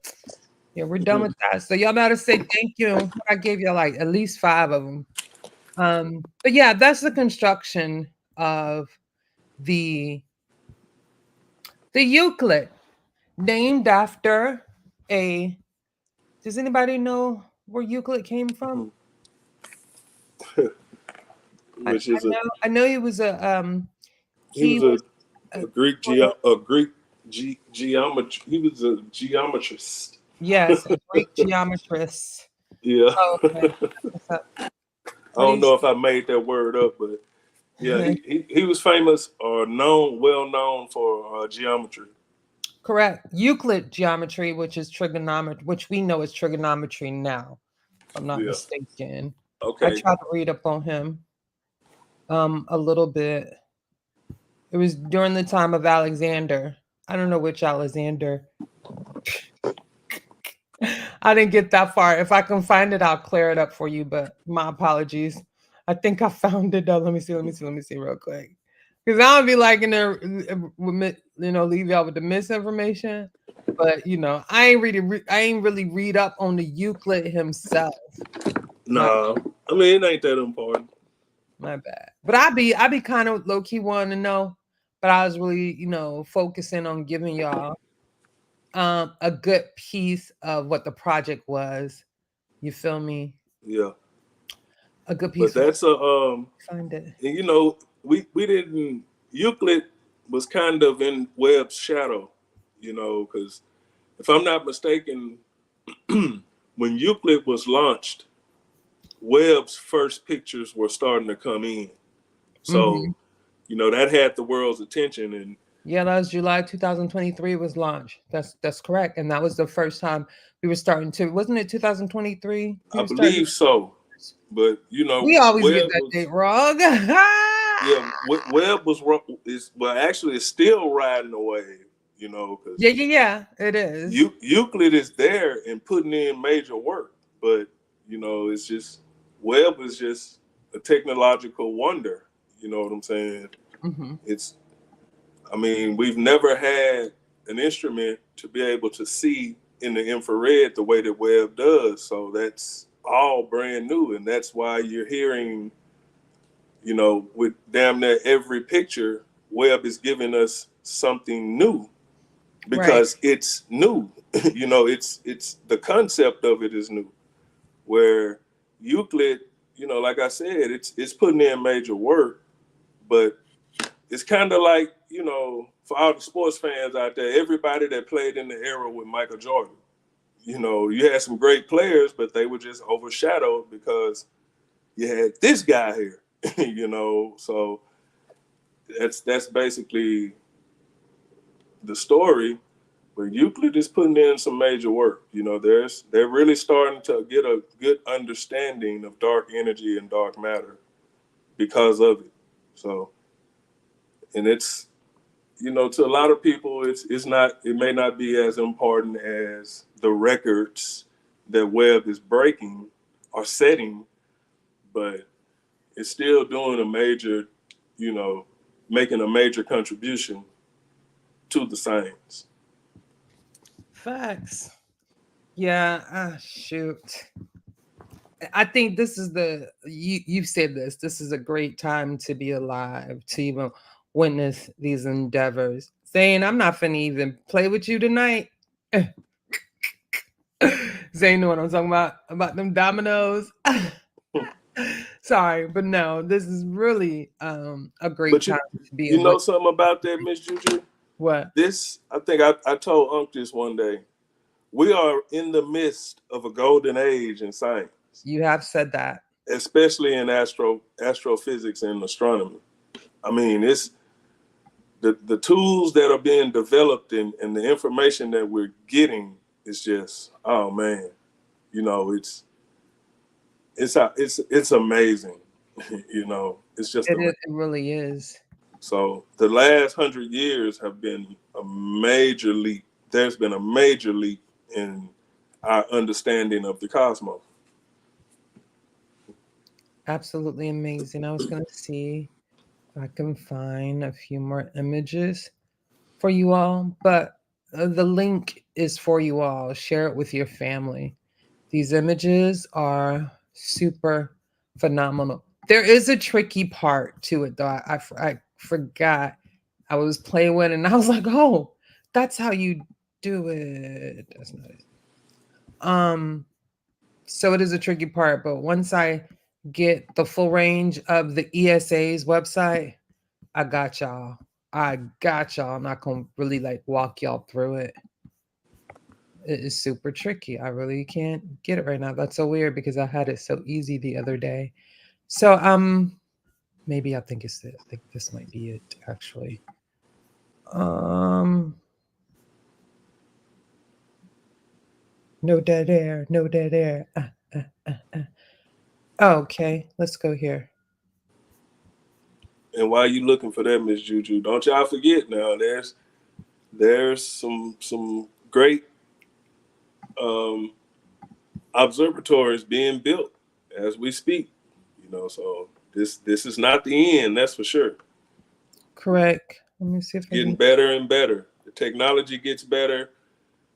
Yeah, we're done with that. So y'all know how to say thank you. I gave you like at least 5 of them. But yeah, that's the construction of the the Euclid, named after a. Does anybody know where Euclid came from? Which is I know he was a he he was was a, a Greek geometry. He was a geometrist. yes, a Greek geometrist. Yeah. Oh, okay. What's up? I What don't is know if I made that word up, but yeah, he was famous or well known for geometry. correct? Euclid geometry, which is trigonometry, which we know is trigonometry now, if I'm not Yeah. mistaken. I Okay. tried to read up on him a little bit. It was during the time of Alexander. I don't know which Alexander. I didn't get that far. If I can find it, I'll clear it up for you, but my apologies. I think I found it though. Let me see real quick. Because I don't be like in there, leave y'all with the misinformation. But I ain't really read up on the Euclid himself. My No, I mean it ain't that important. my bad. But I be kind of low key wanting to know. But I was really, focusing on giving y'all a good piece of what the project was. You feel me? Yeah, A good but piece of that's find it. and we didn't Euclid was kind of in Webb's shadow, because if I'm not mistaken, when Euclid was launched, Webb's first pictures were starting to come in. So, you know, that had the world's attention. And yeah, that was July 2023 was launched. That's correct. And that was the first time we were starting to, wasn't it 2023? We I were starting. believe so. But, you know, We always get Webb that was, date wrong. yeah, Webb was, well, actually, it's still riding the wave, you know, because Yeah, it is. Euclid is there and putting in major work. But, you know, it's just, Webb is just a technological wonder. You know what I'm saying? It's, I mean, we've never had an instrument to be able to see in the infrared the way that Webb does. So that's all brand new. And that's why you're hearing, you know, with damn near every picture, Webb is giving us something new because it's new. You know, it's the concept of it is new. Where Euclid, you know, like I said, it's putting in major work, but it's kind of like, you know, for all the sports fans out there, everybody that played in the era with Michael Jordan, you know, you had some great players, but they were just overshadowed because you had this guy here, you know. So that's basically the story. But Euclid is putting in some major work. You know, they're really starting to get a good understanding of dark energy and dark matter because of it. So, and it's, you know, to a lot of people, it may not be as important as the records that Webb is breaking or setting, but it's still doing a major, you know, making a major contribution to the science. Facts. Yeah, shoot. I think this is you've said this. This is a great time to be alive, to even witness these endeavors. Zane, I'm not finna even play with you tonight. Zane know what I'm talking about them dominoes. Sorry, but no, this is really a great But time to be you in know something about that, Miss Juju? what? This, I think I told Unc this one day. We are in the midst of a golden age in science, You have said that. especially in astrophysics and astronomy. I mean, it's the tools that are being developed and the information that we're getting is just, oh man, you know, it's amazing. You know, it's just amazing. It really is. So the last 100 years have been a major leap. There's been a major leap in our understanding of the cosmos. Absolutely amazing. I was gonna see if I can find a few more images for you all, but the link is for you all. Share it with your family. These images are super phenomenal. There is a tricky part to it, though. I forgot. I was playing with it and I was like, oh, that's how you do it. That's not it. So it is a tricky part, but once I get the full range of the ESA's website, I got y'all. I got y'all. I'm not gonna really like walk y'all through it. It is super tricky. I really can't get it right now. That's so weird because I had it so easy the other day. So maybe I think it's this. I think this might be it actually. Um no dead air, no dead air. Oh, okay, let's go here. And while you looking for that, Miss Juju, don't y'all forget now. There's some great observatories being built as we speak. You know, so this is not the end. That's for sure. Correct. Let me see if It's I getting can. better and better. The technology gets better,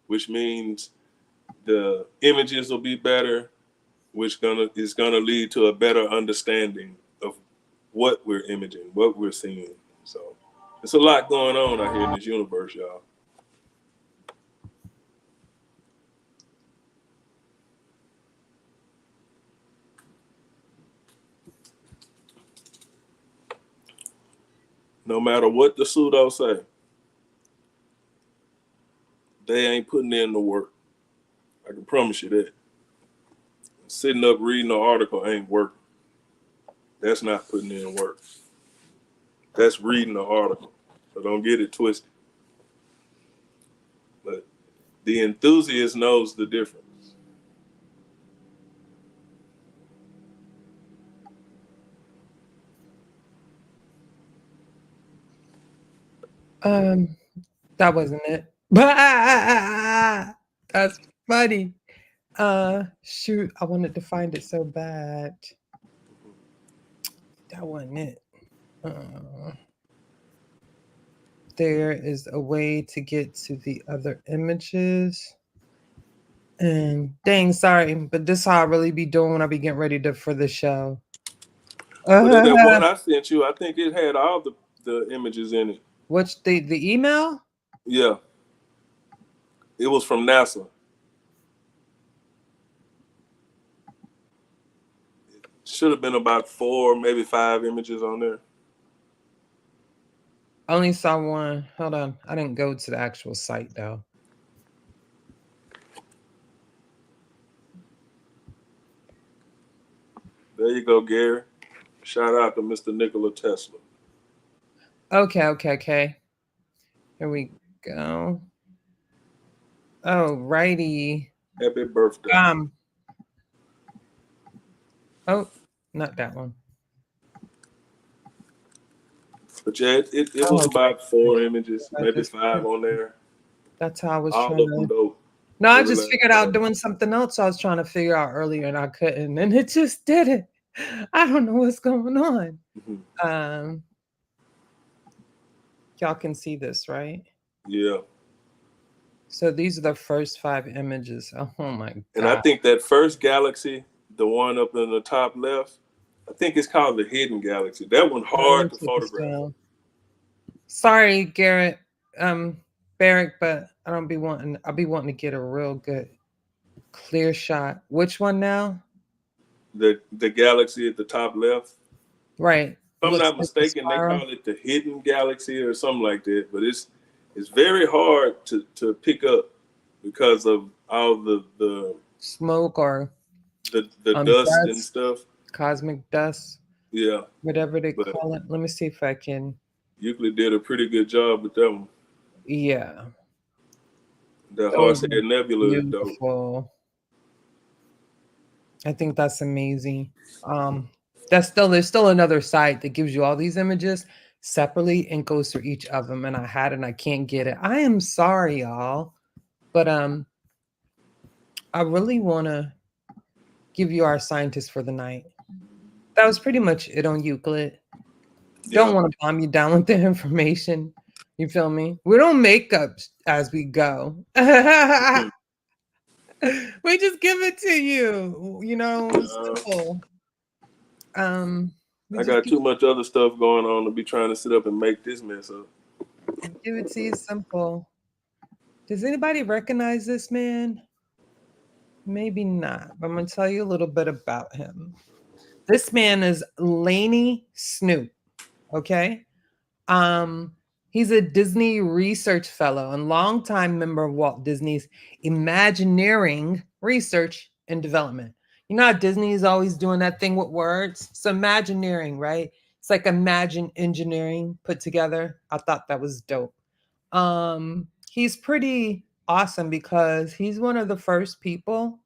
which means the images will be better, which is gonna lead to a better understanding of what we're imaging, what we're seeing. So it's a lot going on out here in this universe, y'all. No matter what the pseudo say, they ain't putting in the work. I can promise you that. Sitting up reading the article ain't working. That's not putting in work. That's reading the article. So don't get it twisted. But the enthusiast knows the difference. That wasn't it. That's funny. Shoot, I wanted to find it so bad. That wasn't it. There is a way to get to the other images. And dang, sorry, but this is how I really be doing when I be getting ready for the show. But in that one I sent you, I think it had all the images in it. Which the email? Yeah. It was from NASA. It should have been about 4, maybe 5 images on there. I only saw one. Hold on. I didn't go to the actual site though. There you go, Gary. Shout out to Mr. Nikola Tesla. Okay. Here we go. Oh, righty. Happy birthday. Oh, not that one. But yeah, it was about 4 images, maybe 5 on there. That's how I was all trying to. No, I just figured out doing something else I was trying to figure out earlier and I couldn't, and it just did it. I don't know what's going on. Mm-hmm. Y'all can see this, right? Yeah. So these are the first 5 images. Oh my God. And I think that first galaxy, the one up in the top left, I think it's called the hidden galaxy. That one hard to photograph. Sorry, Garrett, Barrick, but I'll be wanting to get a real good clear shot. Which one now? The galaxy at the top left. Right. If I'm not mistaken, they call it the hidden galaxy or something like that. But it's very hard to pick up because of all the smoke or the dust and stuff. Cosmic dust. Yeah. Whatever they call it. Let me see if I can. Euclid did a pretty good job with that one. Yeah. The Horsehead Nebula is dope. I think that's amazing. There's still another site that gives you all these images separately and goes through each of them. And I can't get it. I am sorry, y'all. But I really want to give you our scientist for the night. That was pretty much it on Euclid. Yeah. Don't want to bomb you down with the information. You feel me? We don't make up as we go. We just give it to you. You know, simple. I got too much other stuff going on to be trying to sit up and make this mess up. Give it to you simple. Does anybody recognize this man? Maybe not, but I'm going to tell you a little bit about him. This man is Laney Snoop, okay? He's a Disney research fellow and longtime member of Walt Disney's Imagineering Research and Development. You know how Disney's always doing that thing with words? So Imagineering, right? It's like Imagine Engineering put together. I thought that was dope. He's pretty awesome because he's one of the first people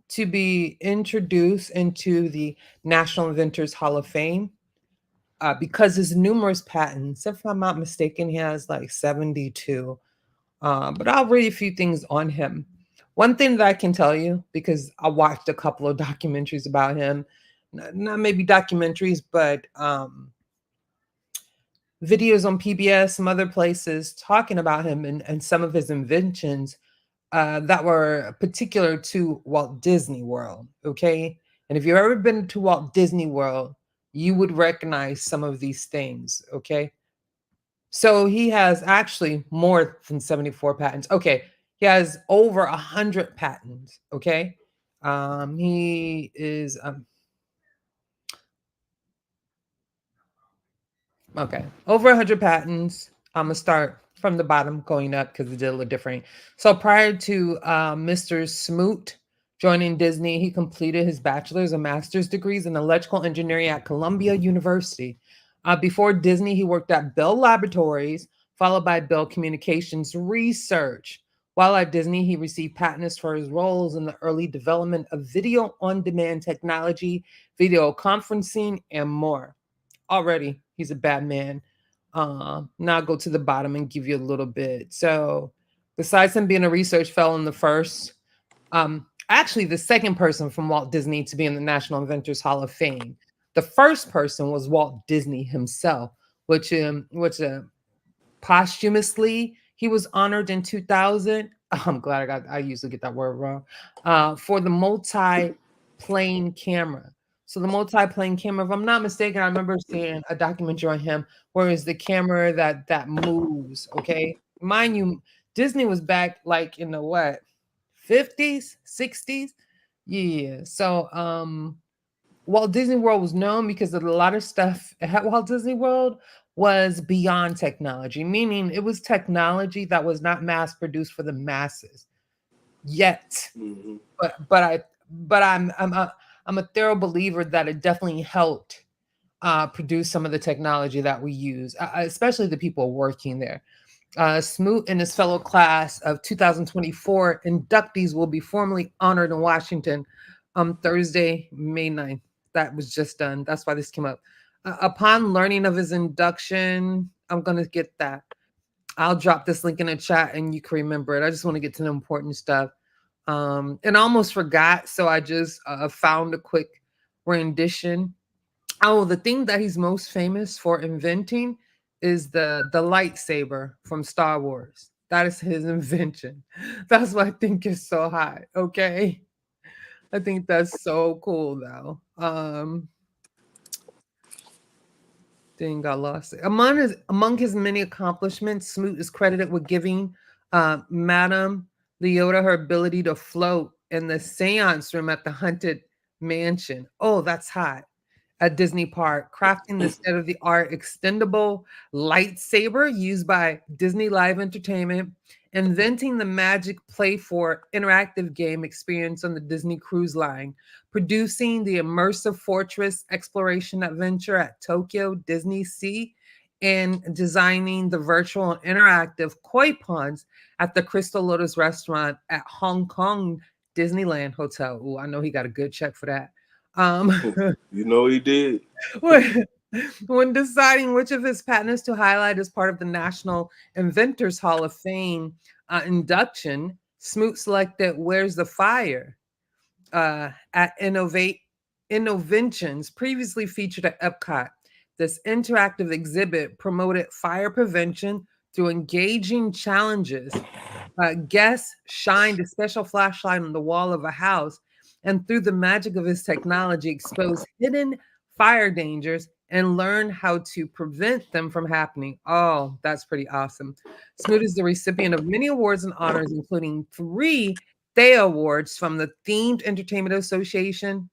to be introduced into the National Inventors Hall of Fame because his numerous patents. If I'm not mistaken, he has like 72. But I'll read a few things on him. One thing that I can tell you, because I watched a couple of documentaries about him, not maybe documentaries, but videos on PBS, some other places talking about him and some of his inventions that were particular to Walt Disney World, okay? And if you've ever been to Walt Disney World, you would recognize some of these things, okay? So he has actually more than 74 patents. Okay, he has over 100 patents, okay? He is... okay, over 100 patents. I'm gonna start from the bottom going up because it did a little different. So prior to Mr. Smoot Joining Disney, he completed his bachelor's and master's degrees in electrical engineering at Columbia University. Before Disney, he worked at Bell Laboratories, followed by Bell Communications Research. While at Disney, he received patents for his roles in the early development of video on demand technology, video conferencing, and more. Already, he's a bad man. Now I'll go to the bottom and give you a little bit. So, besides him being a research fellow in the first, actually the second person from Walt Disney to be in the National Inventors Hall of Fame. The first person was Walt Disney himself, which posthumously he was honored in 2000. I'm glad I usually get that word wrong. For the multi-plane camera. So the multi-plane camera, if I'm not mistaken, I remember seeing a documentary on him where it's the camera that moves. Okay, mind you, Disney was back like in the what 50s, 60s. Yeah. So Walt Disney World was known because of a lot of stuff at Walt Disney World was beyond technology, meaning it was technology that was not mass produced for the masses yet. Mm-hmm. But I'm a thorough believer that it definitely helped produce some of the technology that we use, especially the people working there. Smoot and his fellow class of 2024 inductees will be formally honored in Washington Thursday, May 9th. That was just done. That's why this came up. Upon learning of his induction, I'm going to get that. I'll drop this link in the chat and you can remember it. I just want to get to the important stuff. And I almost forgot, so I just found a quick rendition. Oh, the thing that he's most famous for inventing is the lightsaber from Star Wars. That is his invention. That's what I think is so hot. Okay. I think that's so cool though. Dang, got lost. Among his many accomplishments, Smoot is credited with giving Madame Leota her ability to float in the seance room at the Haunted Mansion. Oh, that's hot. At Disney Park, crafting the state of the art extendable lightsaber used by Disney Live Entertainment, inventing the Magic Play 4 interactive game experience on the Disney Cruise Line, producing the immersive fortress exploration adventure at Tokyo Disney Sea, and designing the virtual and interactive koi ponds at the Crystal Lotus restaurant at Hong Kong Disneyland Hotel. Oh, I know he got a good check for that. You know he did. When deciding which of his patents to highlight as part of the National Inventors Hall of Fame induction, Smoot selected Where's the Fire at Innovations, previously featured at Epcot. This interactive exhibit promoted fire prevention through engaging challenges. Guests shined a special flashlight on the wall of a house and through the magic of his technology exposed hidden fire dangers and learn how to prevent them from happening. Oh, that's pretty awesome. Smoot is the recipient of many awards and honors, including 3 Thea Awards from the Themed Entertainment Association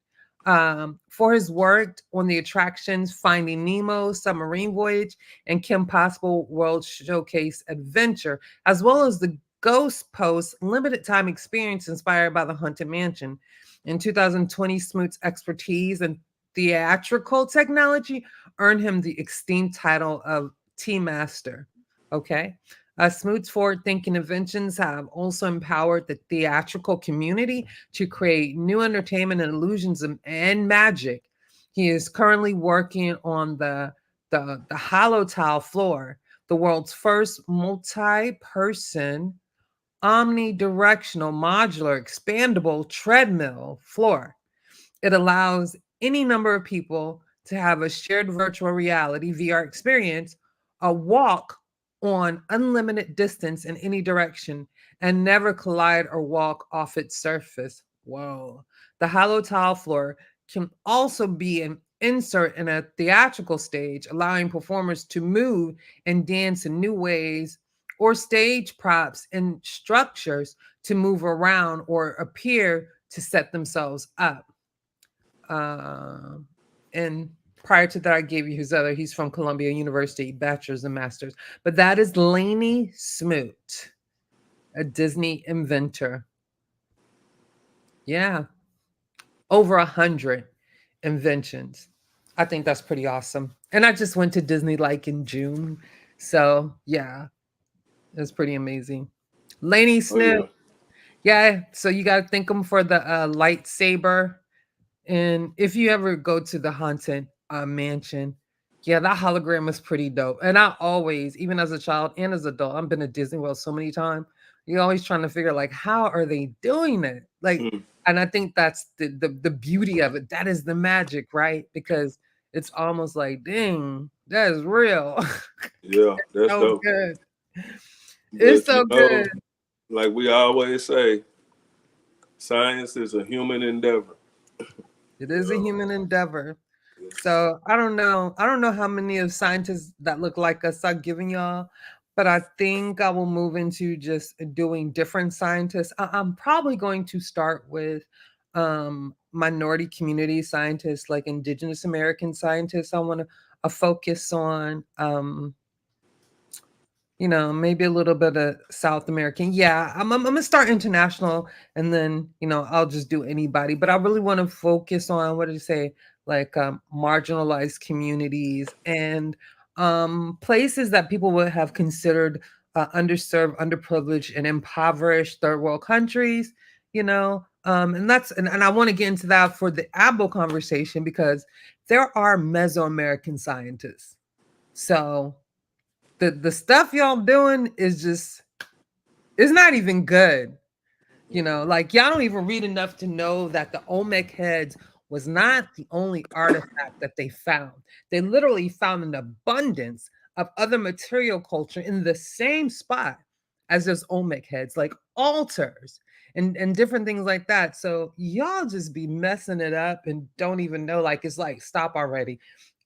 for his work on the attractions Finding Nemo, Submarine Voyage, and Kim Possible World Showcase Adventure, as well as the Ghost Post limited time experience inspired by the Haunted Mansion. In 2020, Smoot's expertise in theatrical technology earned him the esteemed title of Tea Master. Okay. Smoot's forward-thinking inventions have also empowered the theatrical community to create new entertainment and illusions and magic. He is currently working on the hollow tile floor, the world's first multi-person omnidirectional modular expandable treadmill floor. It allows any number of people to have a shared virtual reality VR experience, a walk on unlimited distance in any direction, and never collide or walk off its surface. Whoa. The hollow tile floor can also be an insert in a theatrical stage, allowing performers to move and dance in new ways, or stage props and structures to move around or appear to set themselves up. And prior to that, I gave you he's from Columbia University, bachelor's and master's. But that is Laney Smoot, a Disney inventor. Yeah, over 100 inventions. I think that's pretty awesome. And I just went to Disney like in June. So, yeah, it's pretty amazing. Lainey Oh Snoop. yeah. Yeah, so you got to thank them for the lightsaber. And if you ever go to the Haunted Mansion, yeah, that hologram is pretty dope. And I always, even as a child and as an adult, I've been to Disney World so many times. You're always trying to figure like, how are they doing it? Like, Mm, and I think that's the beauty of it. That is the magic, right? Because it's almost like, dang, that is real. yeah, that's So dope. good. It's But so good. like we always say, science is a human endeavor. It You is a know, human endeavor. it's, So I don't know. I don't know how many of scientists that look like us are giving y'all, but I think I will move into just doing different scientists. I'm probably going to start with minority community scientists, like Indigenous American scientists. I want to focus on maybe a little bit of South American. Yeah, I'm gonna start international, and then I'll just do anybody. But I really want to focus on what did you say, like marginalized communities and places that people would have considered underserved, underprivileged, and impoverished third world countries. And I want to get into that for the ABO conversation because there are Mesoamerican scientists. So the stuff y'all doing is just it's not even good. Like y'all don't even read enough to know that the Olmec heads was not the only artifact that they found. They literally found an abundance of other material culture in the same spot as those Olmec heads, like altars and different things like that. So y'all just be messing it up and don't even know. Like it's like stop already.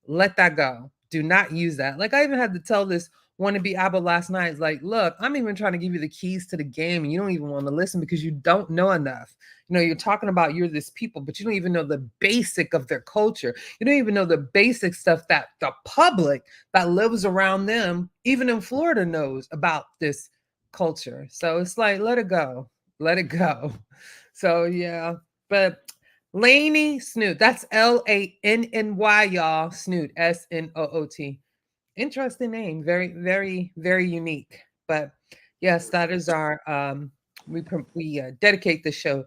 Let that go. Do not use that. Like I even had to tell this wannabe Abba last night. It's like, look, I'm even trying to give you the keys to the game, and you don't even want to listen because you don't know enough. You're talking about you're this people, but you don't even know the basic of their culture. You don't even know the basic stuff that the public that lives around them, even in Florida, knows about this culture. So it's like, let it go. Let it go. So yeah. But Laney Snoot. That's Lanny, y'all. Snoot. Snoot. Interesting name. Very, very, very unique. But yes, that is our we dedicate the show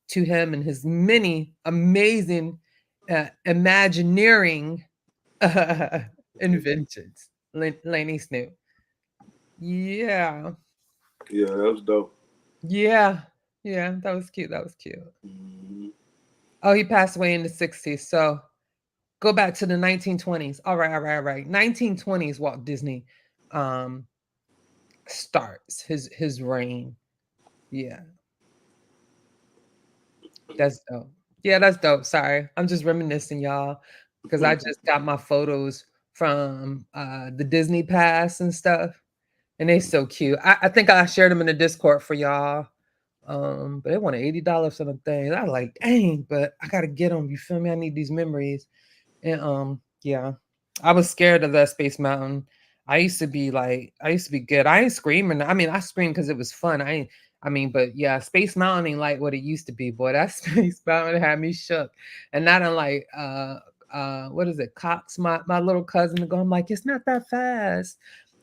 to him and his many amazing imagineering inventions. Laney Snoot. Yeah. yeah, that was dope. Yeah. Yeah. That was cute. That was cute. Mhm. Oh, he passed away in the 60s. So go back to the 1920s. All right, all right, all right. 1920s Walt Disney um starts his reign. Yeah, that's dope. Yeah, that's dope. Sorry. I'm just reminiscing, y'all, because I just got my photos from the Disney Pass and stuff. And they so cute. I think I shared them in the Discord for y'all. But they wanted $80 for the thing. I was like, dang, but I gotta get them. You feel me? I need these memories. And yeah, I was scared of that Space Mountain. I used to be good. I ain't screaming. I mean, I screamed because it was fun. I mean, but yeah, Space Mountain ain't like what it used to be, boy. That Space Mountain had me shook. And not unlike what is it, Cox, my little cousin to go. I'm like, it's not that fast.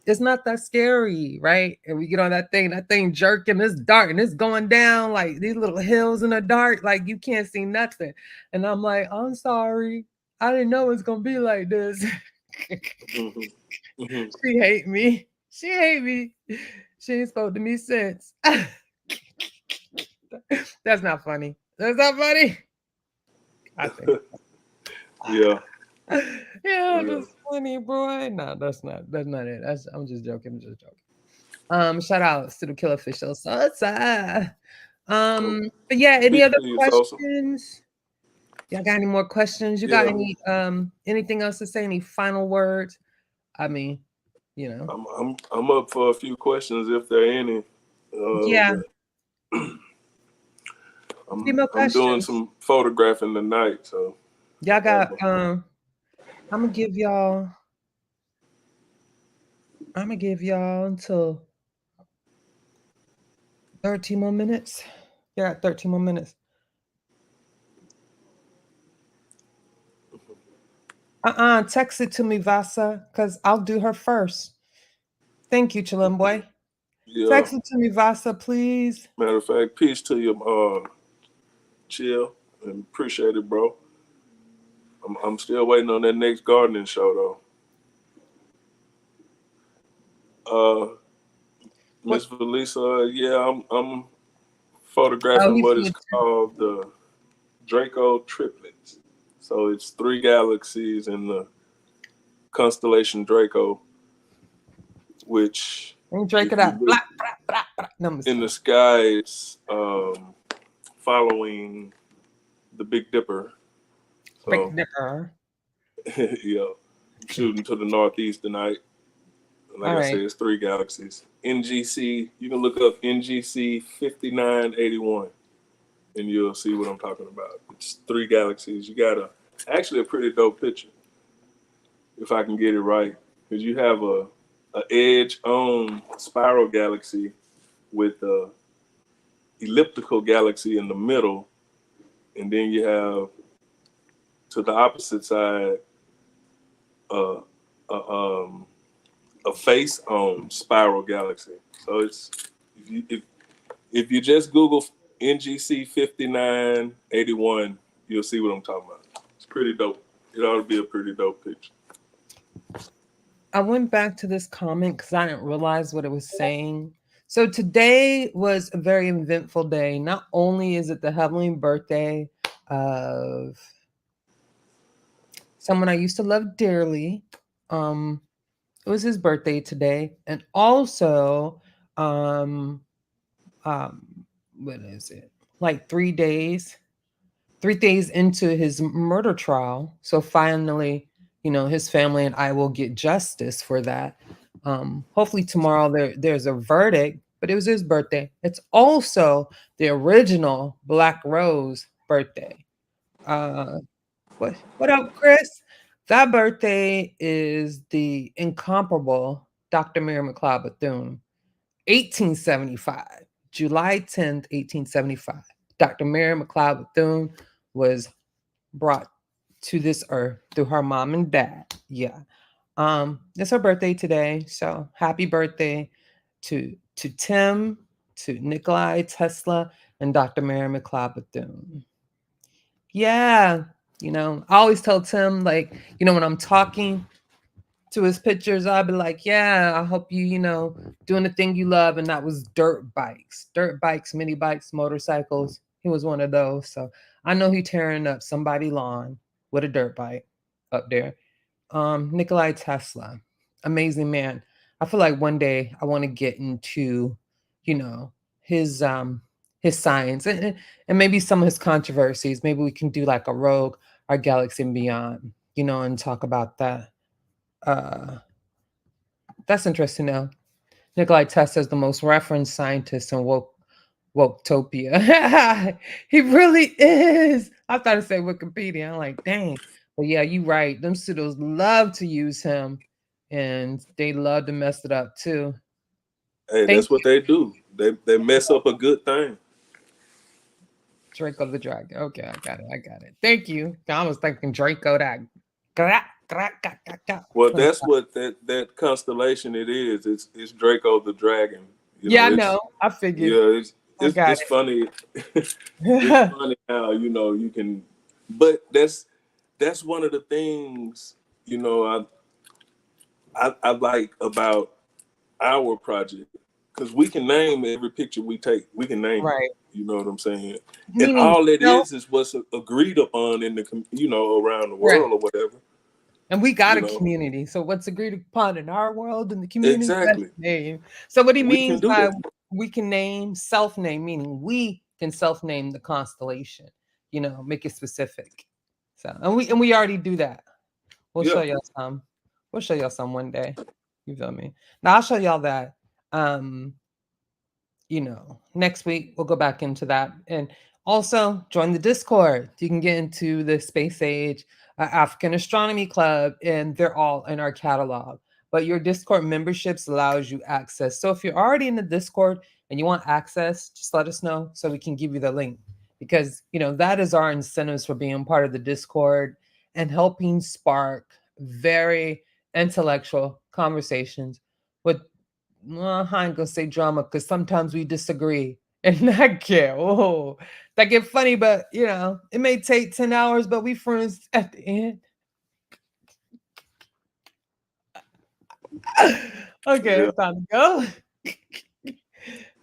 It's not that scary, right? And we get on that thing jerking, it's dark and it's going down like these little hills in the dark, like you can't see nothing. And I'm like, I'm sorry. I didn't know it's gonna be like this. Mhm. Mhm. She hate me. She hate me. She ain't spoke to me since. That's not funny. That's not funny. I think. Yeah, Yeah, yeah. that's funny, boy. No, that's not. That's not it. I'm just joking. I'm just joking. Shout out to the Killer Official Salsa. Oh, But yeah, any peace other to you, Sosa. questions? Y'all got any more questions? You got Yeah, any anything else to say? Any final words? I mean, you know. I'm up for a few questions if there are any. Yeah, But any more I'm doing questions? some photographing tonight, so Y'all I got got my. I'm gonna give y'all until 13 more minutes. Yeah, 13 more minutes. Text it to me, Vasa, because I'll do her first. Thank you, Chilimboy. Yeah. Text it to me, Vasa, please. Matter of fact, peace to you, chill, and appreciate it, bro. I'm still waiting on that next gardening show though. Miss What? Valisa, yeah, I'm Oh, photographing he's what in is the called the Draco triplets. So it's three galaxies in the constellation Draco, which Let me drink it if you up. look Blah, blah, blah, blah. No, I'm just in the kidding. sky, it's following the Big Dipper. Break So Dipper. yeah, shooting to the northeast tonight. Like All I right. said, it's three galaxies. NGC, you can look up NGC 5981 and you'll see what I'm talking about. It's three galaxies. You got actually a pretty dope picture if I can get it right, because you have a edge on spiral galaxy with a elliptical galaxy in the middle, and then you have to the opposite side uh, a, um, a face on spiral galaxy. So it's if you just Google NGC 5981, you'll see what I'm talking about. It's pretty dope. It ought to be a pretty dope picture. I went back to this comment because I didn't realize what it was saying. So today was a very eventful day. Not only is it the heavenly birthday of someone I used to love dearly, um, it was his birthday today, and also, um, um, what is it? Like 3 days into his murder trial. So finally, his family and I will get justice for that. Hopefully tomorrow there's a verdict, but it was his birthday. It's also the original Black Rose birthday. Uh, what up, Chris? That birthday is the incomparable Dr. Mary McLeod Bethune, 1875, July 10th, 1875. Dr. Mary McLeod Bethune was brought to this earth through her mom and dad. Yeah. It's her birthday today. So happy birthday to Tim, to Nikolai Tesla, and Dr. Mary McLeod Bethune. Yeah. I always tell Tim, like, when I'm talking to his pictures, I'll be like, yeah, I hope doing the thing you love. And that was dirt bikes, mini bikes, motorcycles. He was one of those. So I know he tearing up somebody's lawn with a dirt bike up there. Nikolai Tesla, amazing man. I feel like one day I want to get into, you know, his um his science and maybe some of his controversies. Maybe we can do like a Rogue, Our Galaxy and Beyond, and talk about that. Uh, that's interesting now. Nikolai Tesla is the most referenced scientist in Woketopia. He really is. I thought to say Wikipedia. I'm like, dang. But yeah, you right. Them pseudos love to use him and they love to mess it up too. Hey, Thank that's what you, they do. They mess up a good thing. Draco the Dragon. Okay, I got it. I got it. Thank you. I was thinking Draco that. Well, that's what that constellation it is. It's Draco the dragon. You Yeah, know, I it's know. I figured. yeah, I got it's funny. It's it. funny how you can, but that's one of the things I like about our project, because we can name every picture we take. We can name it. Right. You know what I'm saying? And Meaning all it self. is what's agreed upon in the around the Right. world or whatever. And we got You a know community. So what's agreed upon in our world and the community, that's exactly. name. So what he We can means do by that. we can name, self-name, meaning we can self-name the constellation, make it specific. So and we already do that. We'll Yeah. show y'all some. We'll show y'all some one day. You feel me? Now I'll show y'all that. Um, next week we'll go back into that. And also join the Discord. You can get into the Space Age African Astronomy Club, and they're all in our catalog. But your Discord memberships allows you access. So if you're already in the Discord and you want access, just let us know so we can give you the link. Because that is our incentives for being part of the Discord. and helping spark very intellectual conversations with, well, I ain't gonna say drama because sometimes we disagree. And that get funny, but it may take 10 hours, but we friends at the end. Okay, Yeah. it's time to go.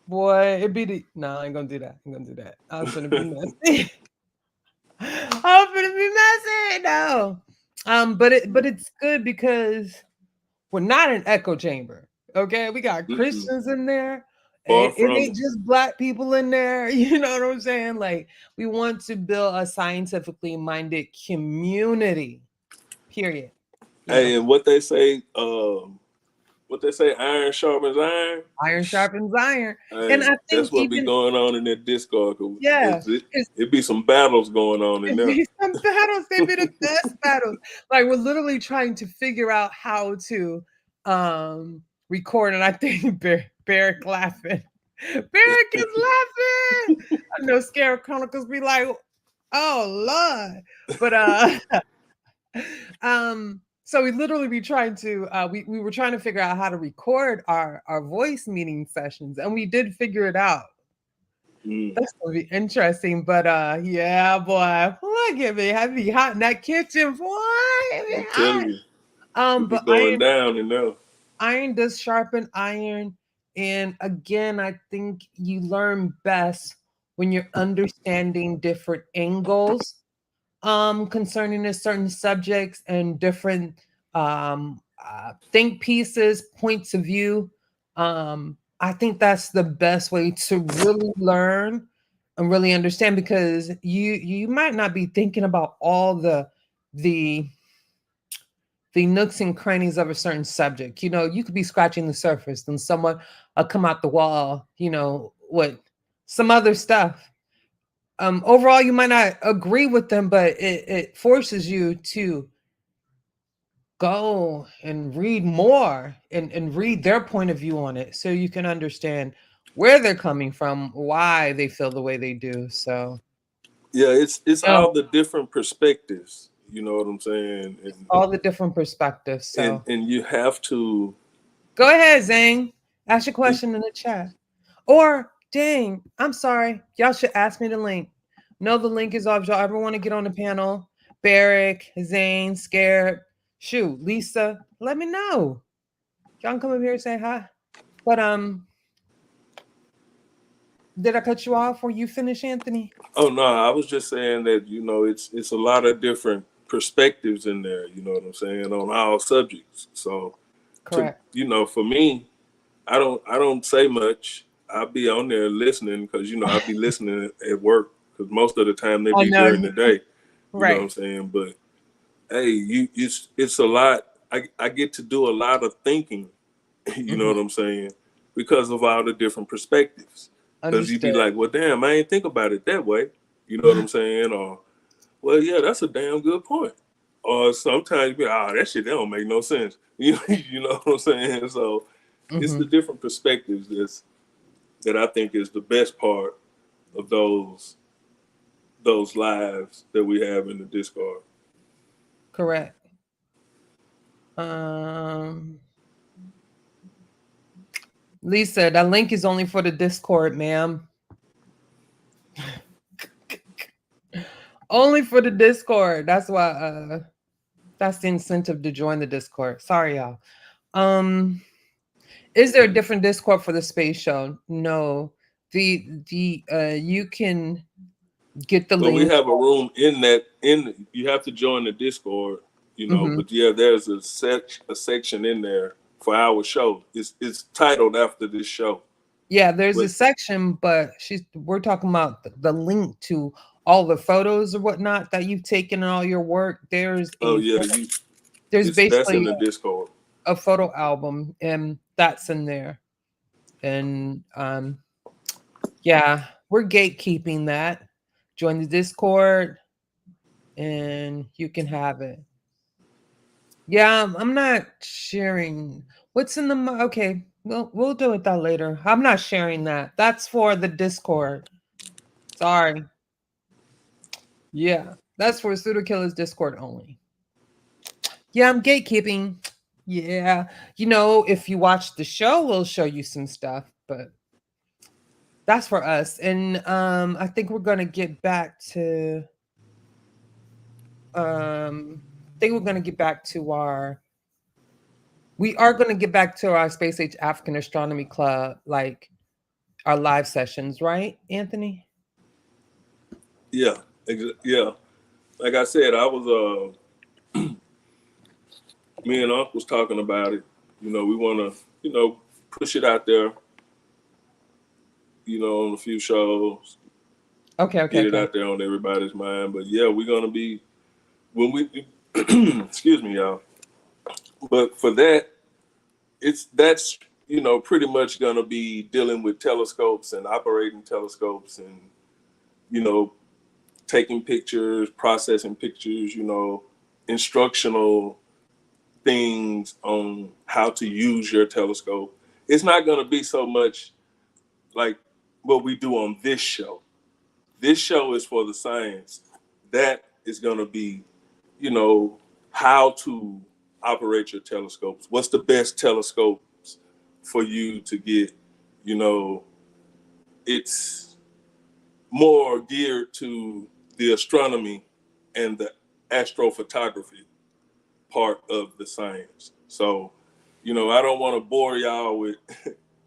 Boy, it be the no, I ain't gonna do that. I'm gonna do that. I'm gonna be messy. I'm gonna be messy. No. But it's good because we're not an echo chamber. Okay, we got Mm-mm. Christians in there. Far It from ain't it. just black people in there. You know what I'm saying? Like, we want to build a scientifically minded community. Period. You know, Hey, and what they say, iron sharpens iron. iron sharpens iron, and Hey, I that's think what be even going on in that Discord. yeah, It be some battles going on in it there. be some battles. They be the best battles. Like, we're literally trying to figure out how to record, and I think Barrick laughing. Barrick is laughing. I know Scare Chronicles be like, oh Lord. But so we literally be trying to we were trying to figure out how to record our voice meeting sessions, and we did figure it out. Mm, That's gonna be interesting. But yeah, boy, look at me. I be hot in that kitchen, boy. It be I'm hot. telling you, it be But going down in there. iron does sharpen iron. And again, I think you learn best when you're understanding different angles concerning a certain subjects and different think pieces, points of view. I think that's the best way to really learn and really understand, because you might not be thinking about all the the nooks and crannies of a certain subject. You could be scratching the surface, and someone will come out the wall, with some other stuff. Overall, you might not agree with them, but it forces you to go and read more and read their point of view on it so you can understand where they're coming from, why they feel the way they do. So, Yeah, it's no, all the different perspectives. You know what I'm saying? all the different perspectives. So, And you have to. go ahead, Zane. Ask your question in the chat. Or, dang, I'm sorry. Y'all should ask me the link. No, the link is off. If y'all ever want to get on the panel, Barrick, Zane, Scared, shoot, Lisa, let me know. Y'all can come up here and say hi. But did I cut you off? Or you finish, Anthony? Oh no, I was just saying that it's a lot of different perspectives in there. You know what I'm saying, on all subjects. So Correct. for me, I don't say much. I'll be on there listening because I'll be listening at work because most of the time they I be know. during the day. You know what I'm Right. saying? But hey, it's a lot. I get to do a lot of thinking. You know Mhm. what I'm saying? Because of all the different perspectives. Because you be Understood. like, well, damn, I ain't think about it that way. You know what I'm saying? Or, well, yeah, that's a damn good point. Or sometimes you be, that shit, that don't make no sense. You know what I'm saying? So it's the Mhm. different perspectives that I think is the best part of those lives that we have in the Discord. Correct. Um, Lisa, that link is only for the Discord, ma'am. Only for the Discord. That's why that's the incentive to join the Discord. Sorry, y'all. Um, is there a different Discord for the space show? No. The you can get the So we link. have a room in you have to join the Discord, Mhm. but yeah, there's a section in there for our show. It's titled after this show. Yeah, there's a But section, but we're talking about the link to all the photos or whatnot that you've taken in all your work. oh yeah, There's that's in basically the Discord. a photo album, and that's in there. And yeah, we're gatekeeping that. Join the Discord and you can have it. Yeah, I'm not sharing what's in the okay. We'll do it that later. I'm not sharing that. That's for the Discord. Sorry. Yeah, that's for PseudoKillas Discord only. Yeah, I'm gatekeeping. Yeah. You know, if you watch the show, we'll show you some stuff, but that's for us. And I think we're gonna get back to I think we're gonna get back to our we are gonna get back to our Space Age African Astronomy Club, like our live sessions, right, Anthony? Yeah, yeah. Like I said, I was me and Unc was talking about it. You know, we want to, push it out there. On a few shows, Okay, okay, get it okay. out there on everybody's mind. But yeah, we're gonna be when we excuse me, y'all. But for that, that's pretty much gonna be dealing with telescopes and operating telescopes and you know taking pictures, processing pictures, instructional things on how to use your telescope. It's not gonna be so much like what we do on this show. This show is for the science. That is going to be, how to operate your telescopes. What's the best telescopes for you to get? You know, it's more geared to the astronomy and the astrophotography part of the science. So, I don't want to bore y'all with,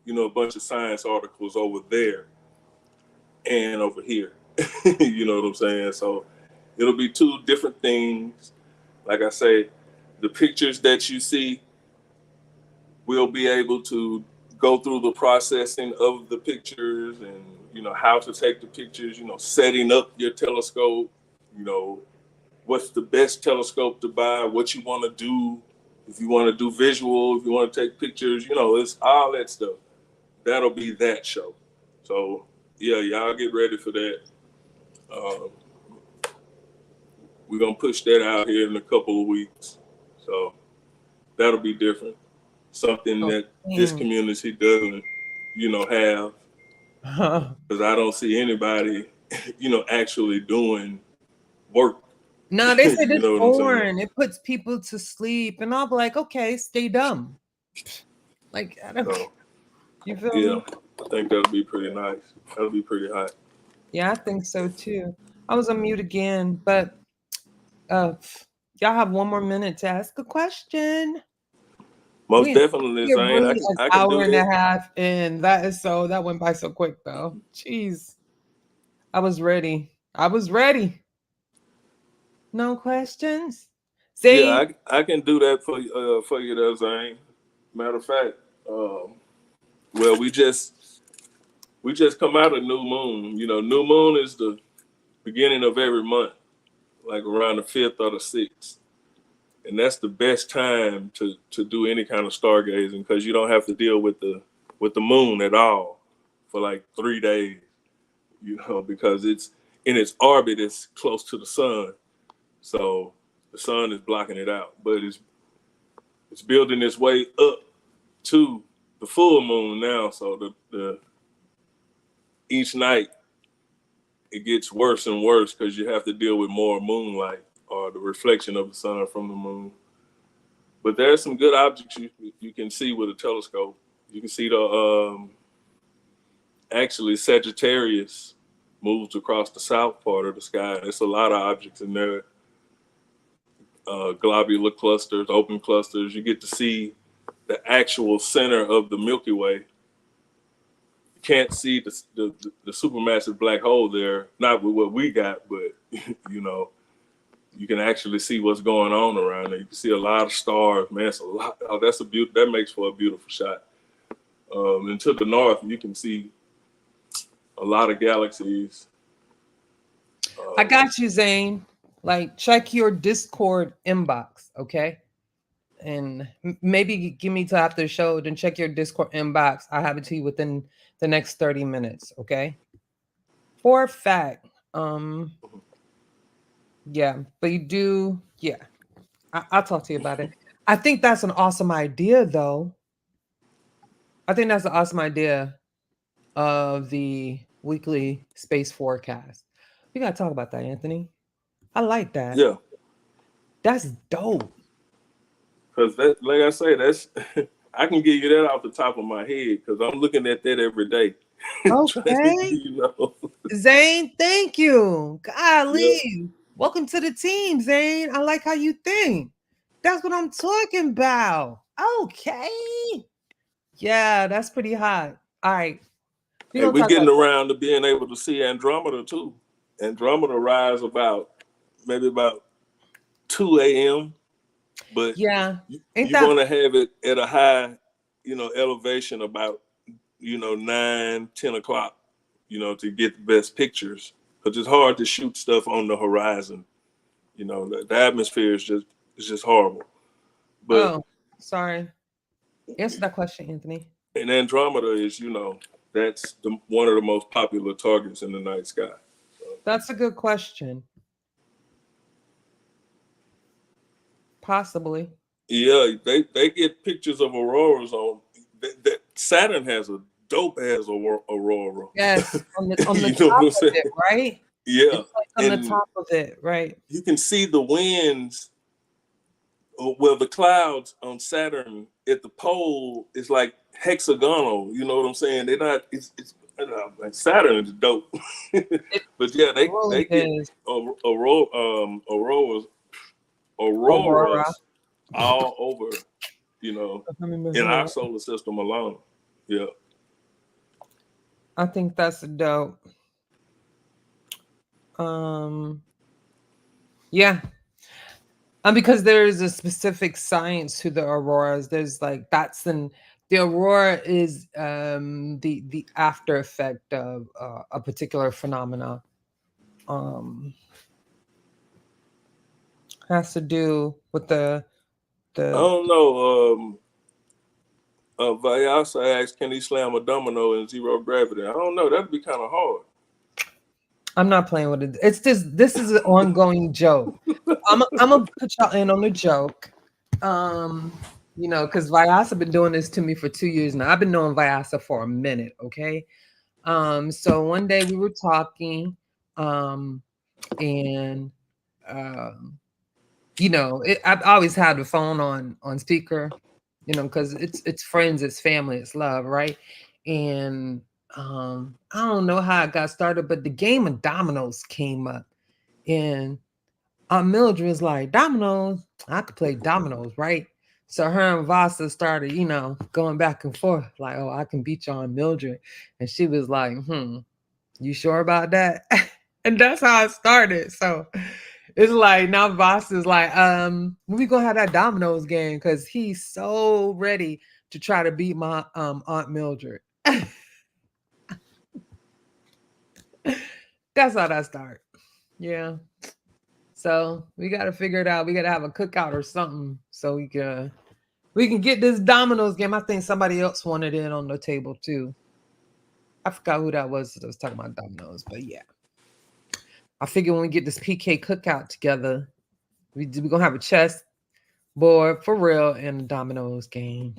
a bunch of science articles over there and over here. You know what I'm saying? So it'll be two different things. Like I say, the pictures that you see, we'll be able to go through the processing of the pictures and, how to take the pictures, setting up your telescope, you know, what's the best telescope to buy, what you want to do, if you want to do visual, if you want to take pictures, it's all that stuff. That'll be that show. So, yeah, y'all get ready for that. Um, we're gonna push that out here in a couple of weeks. So that'll be different. Something Oh, that this dang. community doesn't, have, because I don't see anybody, actually doing work. No, they said You it's know what I'm saying? boring. It puts people to sleep, and I'll be like, okay, stay dumb. Like I don't. So You feel yeah, me? I think that'll be pretty nice. That'll be pretty hot. Yeah, I think so too. I was on mute again, but uh, y'all have one more minute to ask a question. Most We definitely, we're Zane. really an I can hour do and a that. half in. That went by so quick though. Jeez, I was ready. I was ready. No questions. Yeah, Zane. I can do that for you, there, Zane. Matter of fact, well, we just come out of new moon. New moon is the beginning of every month, like around the 5th or the 6th. And that's the best time to do any kind of stargazing because you don't have to deal with the moon at all for like 3 days, because it's in its orbit, it's close to the sun. So the sun is blocking it out. But it's building its way up to the full moon now. So the each night it gets worse and worse because you have to deal with more moonlight or the reflection of the sun from the moon. But there's some good objects you can see with a telescope. You can see the actually Sagittarius moves across the south part of the sky. There's a lot of objects in there. Globular clusters, open clusters. You get to see the actual center of the Milky Way. You can't see the supermassive black hole there, not with what we got, but you know, you can actually see what's going on around there. You can see a lot of stars, man. It's a lot. Oh, that makes for a beautiful shot. And to the north, you can see a lot of galaxies. I Um, got you, Zane. Like, check your Discord inbox, okay? And maybe give me till after the show, then check your Discord inbox. I have it to you within the next 30 minutes, okay? For a fact. Yeah, but you do, yeah. I'll talk to you about it. I think that's an awesome idea, though. I think that's an awesome idea of the weekly space forecast. We gotta talk about that, Anthony. I like that. yeah, That's dope. Because that, like I say, that's I can give you that off the top of my head because I'm looking at that every day. Okay. You know. Zane, thank you. Yeah. Golly. Welcome to the team, Zane. I like how you think. That's what I'm talking about. Okay. Yeah, that's pretty hot. All right. We're Hey, gonna we're talk about getting around to being able to see Andromeda too. Andromeda rise maybe about 2 a.m. But yeah. Ain't you're that going to have it at a high, elevation about 9, 10 o'clock, to get the best pictures because it's hard to shoot stuff on the horizon. The atmosphere is just horrible. But oh, sorry. Answer that question, Anthony. and Andromeda is, that's one of the most popular targets in the night sky. That's a good question. Possibly. Yeah, they get pictures of auroras on. Saturn has a dope ass aurora. Yes, on the You know what top I'm of saying? it, right? Yeah, It's like on the and top of it, right? you can see the winds. Well, the clouds on Saturn at the pole is like hexagonal. You know what I'm saying? They're not. It's like Saturn is dope. It But yeah, really they get is. auroras Aurora. all over. In our solar system alone. Yeah. I think that's dope. Yeah. Because there is a specific science to the auroras. There's like the aurora is the after effect of a particular phenomena. Has to do with I the don't know. Vyasa asked, can he slam a domino in zero gravity? I don't know. That'd be kind of hard. I'm not playing with it. It's just this is an ongoing joke. I'm gonna put y'all in on the joke. Because Vyasa been doing this to me for 2 years now. I've been knowing Vyasa for a minute, okay? So one day we were talking, and I've always had the phone on speaker, because it's friends, it's family, it's love, right? And I don't know how it got started, but the game of dominoes came up, and Mildred was like, "Dominoes, I could play dominoes, right?" So her and Vasa started, going back and forth, like, "Oh, I can beat you on Mildred," and she was like, "You sure about that?" And that's how it started. So it's like now Voss is like, we gonna have that dominoes game because he's so ready to try to beat my Aunt Mildred. That's how that started. Yeah. So we gotta figure it out. We gotta have a cookout or something so we can get this dominoes game. I think somebody else wanted it on the table too. I forgot who that was that was talking about dominoes, but yeah. I figure when we get this PK cookout together, we're gonna have a chess board for real and a dominoes game.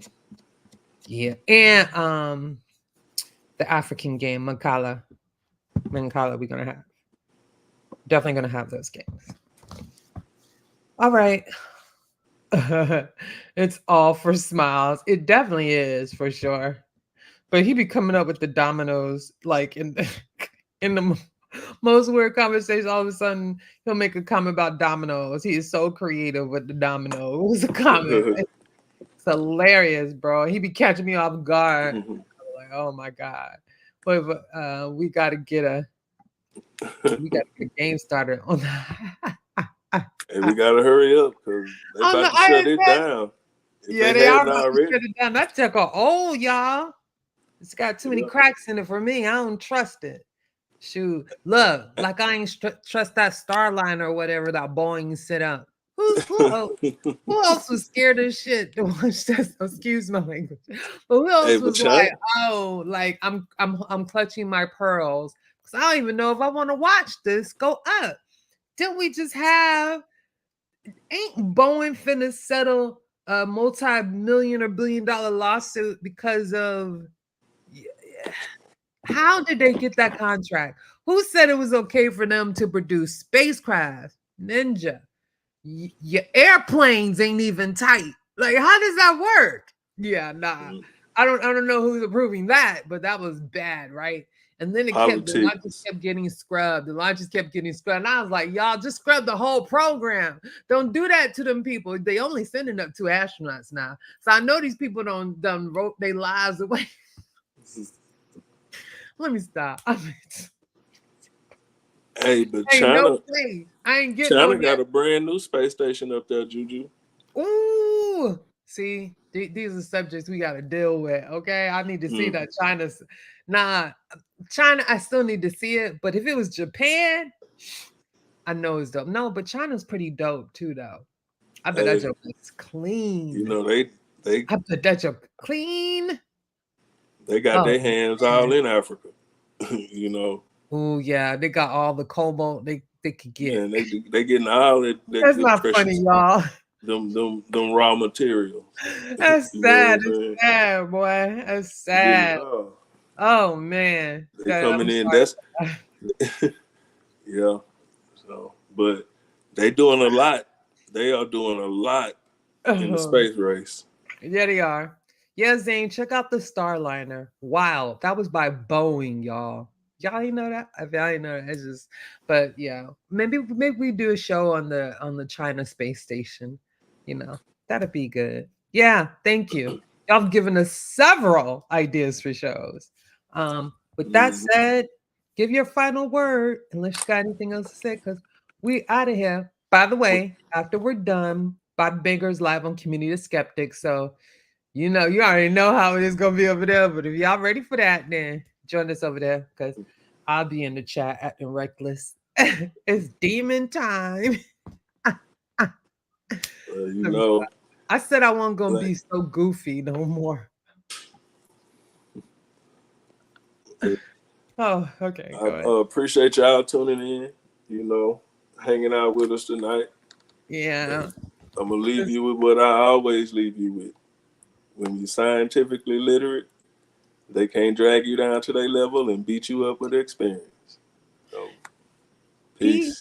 Yeah. And the African game, Mancala, we're gonna have. Definitely gonna have those games. All right. It's all for smiles. It definitely is for sure. But he be coming up with the dominoes like in the most weird conversation. All of a sudden, he'll make a comment about dominoes. He is so creative with the dominoes. Comment. It's hilarious, bro. He be catching me off guard. Like, oh my god. But we got to get a game started on that. And we gotta hurry up because they're On about the to shut it ISS. down. If Yeah, they they are hadn't about to already. shut it down. That sucker old, y'all. It's got too many cracks in it for me. I don't trust it. Shoot, look, like I ain't trust that Starliner or whatever that Boeing set up. Who else was scared of shit to watch this? Excuse my language. But who else Hey, was but like, oh, like I'm clutching my pearls because I don't even know if I want to watch this go up. Didn't we just have? Ain't Boeing finna settle a multi-million or billion-dollar lawsuit because of? How did they get that contract? Who said it was okay for them to produce spacecraft? Ninja. Your airplanes ain't even tight. Like, how does that work? Yeah, nah. Mm. I don't know who's approving that, but that was bad, right? And then the launches Politics. kept getting scrubbed. The launches kept getting scrubbed. And I was like, y'all just scrub the whole program. Don't do that to them people. They only sending up 2 astronauts now. So I know these people done wrote their lives away. Let me stop. Hey, but Hey, no, China, please. I ain't getting China on got that. a brand new space station up there, Juju. Ooh, see, these are subjects we got to deal with. Okay, I need to see that China's China. I still need to see it, but if it was Japan, I know it's dope. No, but China's pretty dope too, though. I bet that Hey, joke is clean. you know they I bet that joke clean. they got Oh their hands man. all in Africa. You know, Oh yeah, they got all the cobalt they could get. man, they getting all that That's good not funny, precious y'all. them raw materials. That's You know sad. what I'm It's saying? sad, boy. That's They getting sad. all. Oh man, They coming I'm in. That's sorry. yeah. So, but they doing a lot. They are doing a lot in the space race. Yeah, they are. Yeah, Zane, check out the Starliner. Wow, that was by Boeing, y'all. Y'all ain't know that? I didn't know that. It's just, but yeah, maybe we do a show on the China space station. You know, that'd be good. Yeah, thank you. Y'all have given us several ideas for shows. With that Mhm. said, give your final word unless you got anything else to say, because we out of here. By the way, after we're done, Bob Baker's live on Community of Skeptics. So, you know, you already know how it is going to be over there. But if y'all ready for that, then join us over there because I'll be in the chat acting reckless. It's demon time. You know, I said I wasn't going to like, be so goofy no more. Oh, okay. I Go ahead. appreciate y'all tuning in. You know, hanging out with us tonight. Yeah. I'm gonna leave you with what I always leave you with. When you're scientifically literate, they can't drag you down to their level and beat you up with experience. So, peace.